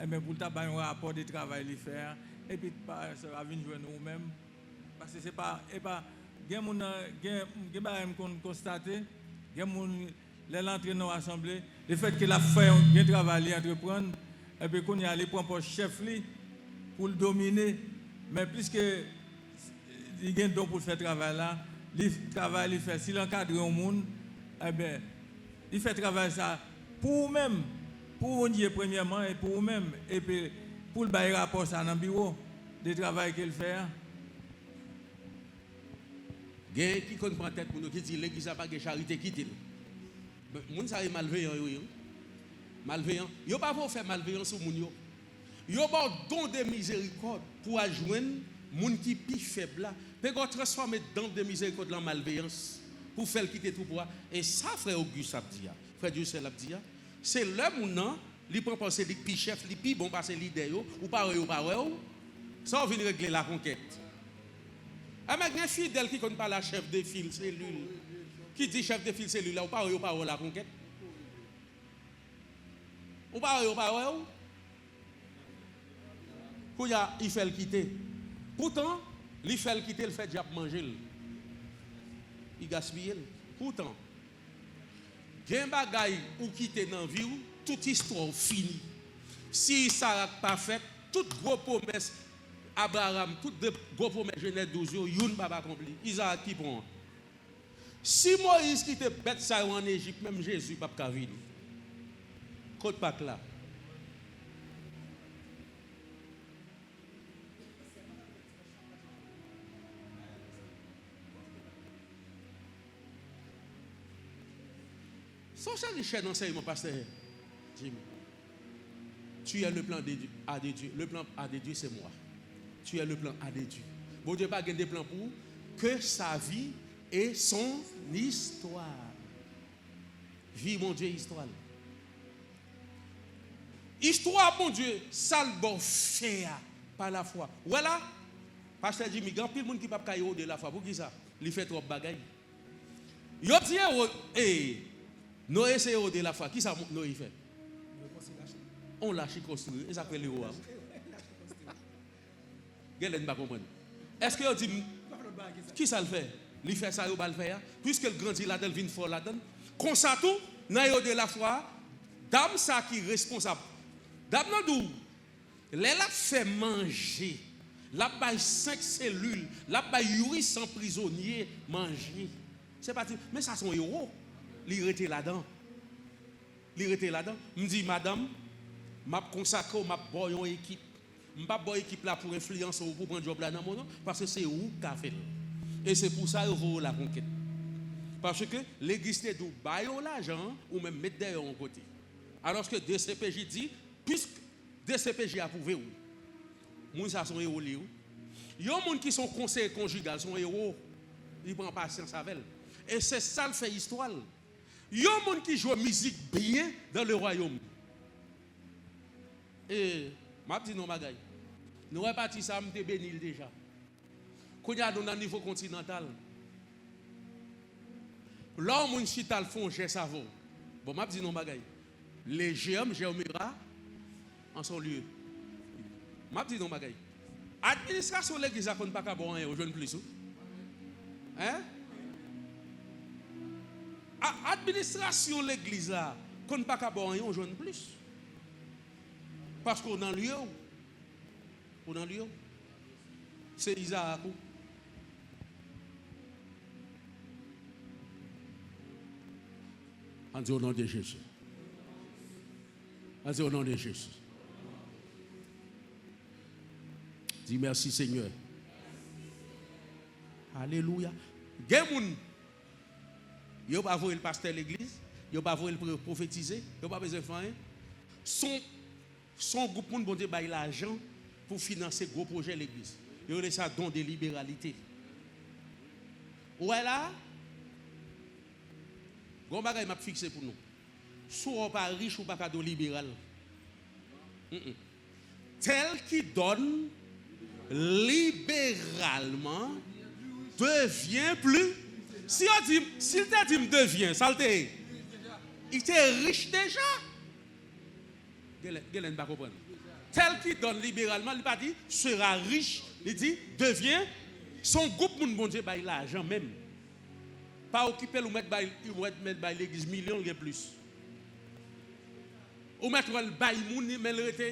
[SPEAKER 4] Et bien pour t'avoir un rapport de travail les faire et puis ça va venir jouer nous-mêmes parce que c'est pas et pas gen moun gen constater gen moun l'entrée dans l'assemblée le fait que la fait un travail entreprendre et puis qu'on y aller prendre pour chef li pour le dominer mais puisque il gagne donc pour faire travail là il travail il fait s'il encadre un monde eh bien il fait travail ça pour vous-même pour vous dire premièrement et pour vous-même et puis pour le bail rapport ça dans le bureau de travail qu'il fait.
[SPEAKER 1] Gen qui comprend tête pour nous qui dit l'église n'a pas de charité quitte. Moun ça est malveillant yo. Malveillant. Yo pas pour faire malveillance sur moun yo. Yo pas don de miséricorde pour adjoindre moun qui pi faible là. Peut transformer don de miséricorde en malveillance pour faire quitter tout pouvoir et ça frère Auguste a dit. Frère Dieu c'est l'a dit. C'est l'homme ou non, il prend penser les pi chef, les pi bon passer leader ou pas ça va venir régler la conquête. Ah mais un fidèle qui connaît pas la chef de file cellule. Qui dit chef de file cellule là ou pas la conquête. Ou pas, ou. Il fait le quitter. Pourtant, il fait le quitter, il fait déjà manger. Il gaspille. Pourtant, il y a un bagay ou quitter dans la vie, toute histoire finie. Si ça n'a pas fait, toute grosse promesse, Abraham, toute grosse promesse, Genèse 12, il n'a pas accompli. Isaac qui prend. Si Moïse qui te bête ça en Égypte, même Jésus n'a pas venir. Côte pas là. Son seul richesse d'enseignement, pasteur Jimmy. Tu es le plan de Dieu, A de Dieu. Le plan A de Dieu, c'est moi. Tu es le plan A de Dieu. Bon Dieu pas des plans pour que sa vie et son histoire. Vie, mon Dieu, histoire. Histoire, mon Dieu, ça le bon faire par la foi. Voilà. Pasteur Jimmy, il y a plus de monde qui ne peut pas de la foi. Pour qui ça? Il fait trop de bagailles. Il a dit, Noé c'est de la foi. Qui ça Noé fait? On lâche construire. Et ça fait les rois. Gelen pas comprendre. Est-ce que dit qui ça le fait? Il fait ça, il va le faire. Puisque le grandit là-dedans, il vient fort là-dedans. Comme ça tout, dans de la foi, dame ça qui est responsable. Dame nan dou, les la fait manger. La baille 5 cellules, la baille 800 prisonniers manger. C'est parti. Mais ça son héros. Il était là-dedans. Il était là-dedans. Me dit madame, m'a consacré m'a boy une équipe. M'pas boy équipe là pour influencer ou pour prendre job là dans mon nom parce que c'est où qu'a fait. Et c'est pour ça que vous la conquête. Parce que l'église te dou bail l'argent ou même mettre derrière en côté. Alors que DCPJ dit puisque DCPJ a approuvé ou moun ça sont héros li. Yo moun qui sont conseillers conjugal sont héros. Ils prend patience avec elle. Et c'est ça le fait histoire. Yo moun qui joue musique bien dans le royaume. Et m'a dit non bagay. Nous reparti ça m'te bénil déjà. Quand y a dans niveau continental. Là moun chital font geste savon. Bon m'a dit non bagay. Les géomira en son lieu. M'a dit non bagay. Administration l'église a kon pas ka bon au jeune plus. Hein? Administration l'église là, qu'on pas ka bon on jeune plus. Parce qu'on dans lieu. On dans lieu. C'est Isaac. En dit au nom de Jésus. En dit au nom de Jésus. Dis merci Seigneur. Alléluia. Gemoun. Yo pas voir le pasteur l'église, yo pas voir le prophétiser, yo pas besoin faire. Son groupe moun bon Dieu bail l'argent pour financer gros projet l'église. Yo laisse ça don de libéralité. Ouais là. Gon bagay m'a fixé pour nous. Soit pas riche ou pas cadeau libéral. Tel qui donne libéralement devient plus. Si on dit, s'il te dit me devient, ça le il était riche déjà. Gelen pas comprendre. Tel qui donne libéralement, il pas dit sera riche, il dit devient son groupe moun bon Dieu bail l'argent même. Pas occuper ou mettre bail l'église million ou plus. Ou mettre le bail moun mais le rete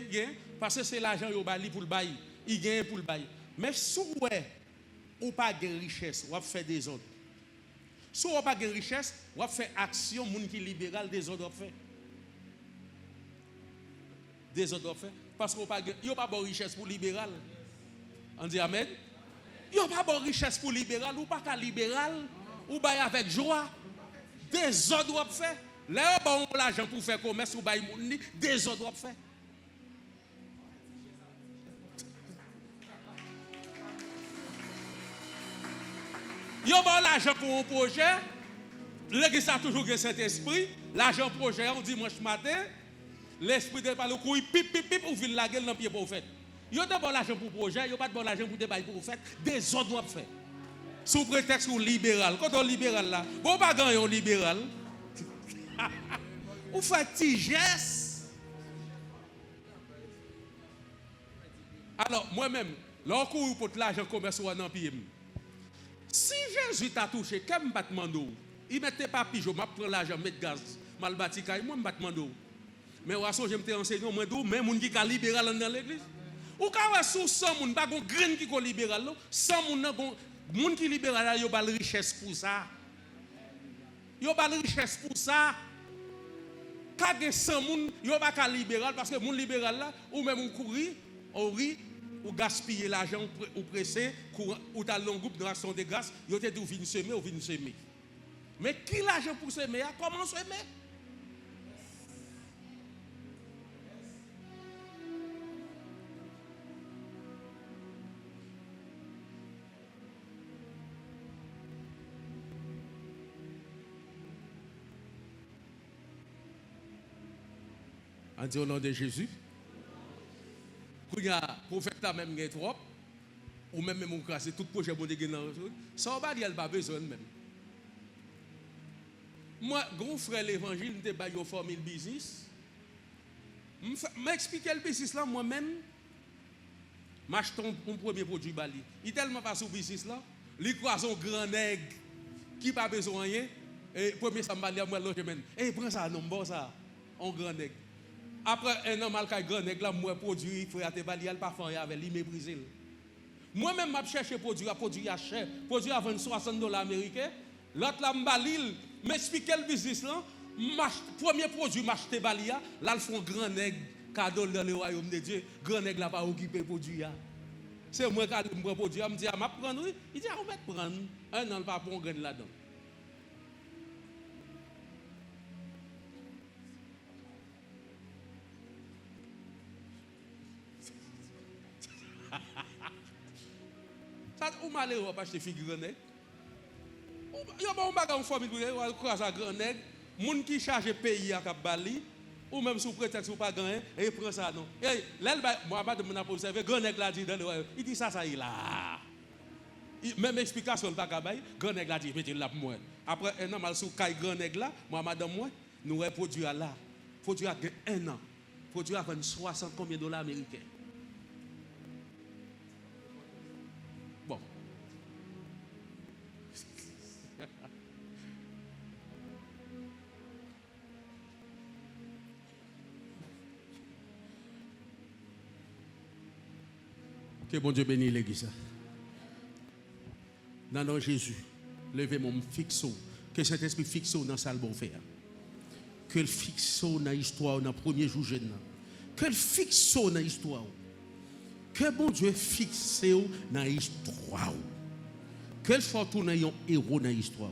[SPEAKER 1] parce que c'est l'argent yo bail pour le bail, il gagne pour le bail. Mais si ou pas de richesse, ou faire des autres. Si ou pas de richesse, ou faire action moun qui libéral des autres fait. Des autres fait parce qu'on pas yo pas bonne richesse pour libéral. On dit amen. Yo pas bonne richesse pour libéral ou pas qu'à libéral ou bail avec joie. Des autres fait. Là bon l'argent pour faire commerce ou bail moun des autres fait. Yo bon l'argent pour un projet, l'église a toujours le Saint-Esprit, l'argent projet on dimanche matin, l'esprit de parler couille pip pip pip ou vient la gueule dans pied pour faire. Yo de bon l'argent pour projet, yo pas de bon l'argent pour débat pour faire, des autres doivent faire. Sous prétexte ou libéral, quand on libéral là, bon pas gagner on libéral. Ou fait petit geste Alors, moi-même, lorsque pour l'argent commerce ou en pied. Si Jésus t'a touché, comme battement d'eau, il mettait pas pigeon, m'a prend l'argent, mettre gaz, mal bâti moi battement d'eau. Mais je me enseigné moi d'eau, même moun qui est libéral dans l'église. Ou quand sous 100 moun pas gon grain qui est libéral, 100 moun qui libéral yo bal richesse pour ça. Yo bal richesse pour ça. Quand 100 moun yo pas libéral parce que moun libéral là ou même on courir, on rit ou gaspiller l'argent ou pressé ou dans le groupe de l'action de grâce, yo te tout vinn semer ou vinn semer. Mais qui l'argent pour semer? Comment semer? On dit au nom de Jésus. Quand il y a prophète là même qui trop, ou même mon casser tout projet bon de dans ça on va dire pas besoin même. Moi, grand frère l'évangile, je pas yo formule business. M'expliquer le business là moi-même. M'achète un premier produit bali. Il tellement pas sur business là, il croise un grand nègre qui pas besoin rien et premier ça m'bali moi l'autre semaine. Prends ça non bon ça, un grand nègre. Après un an mal kay grand nèg là moi produit frère te bali al pas faire avec lui mépriser. Moi même m'a chercher produit à cher, produit à 60 $ américains. L'autre là m'balil, m'expliquer le business là, premier produit m'acheter balia, là ils font grand nèg cadeau dans le royaume de Dieu, grand nèg là pas occuper produit là. C'est moi qui me produit, me dit m'a prendre oui, il dit on va prendre un an pas pour grain là-dedans. Ça ou malheureux pas acheter figure nèg. Yo ba on baga en famille ou croise à grand nèg, moun qui charge pays à Cap Bali ou même sous prétexte ou pas gagner et prend ça non. Et là moi madame n'a pas observé grand nèg là dit dans le il dit ça il là. Même explication pas kabay, grand nèg là dit mettez là pour moi. Après un an mal sous caille grand nèg là, moi madame moi nous reproduit là. Produit à un an. Produit à 60 combien $ américains. Bon. Que bon Dieu bénisse l'église. Dans le nom de Jésus, levez mon fixo. Que cet esprit fixo dans sa bon faire. Que le fixo dans l'histoire dans le premier jour jeune. Que le fixo dans l'histoire. Que bon Dieu fixe dans l'histoire. Que le fortune un héros dans l'histoire.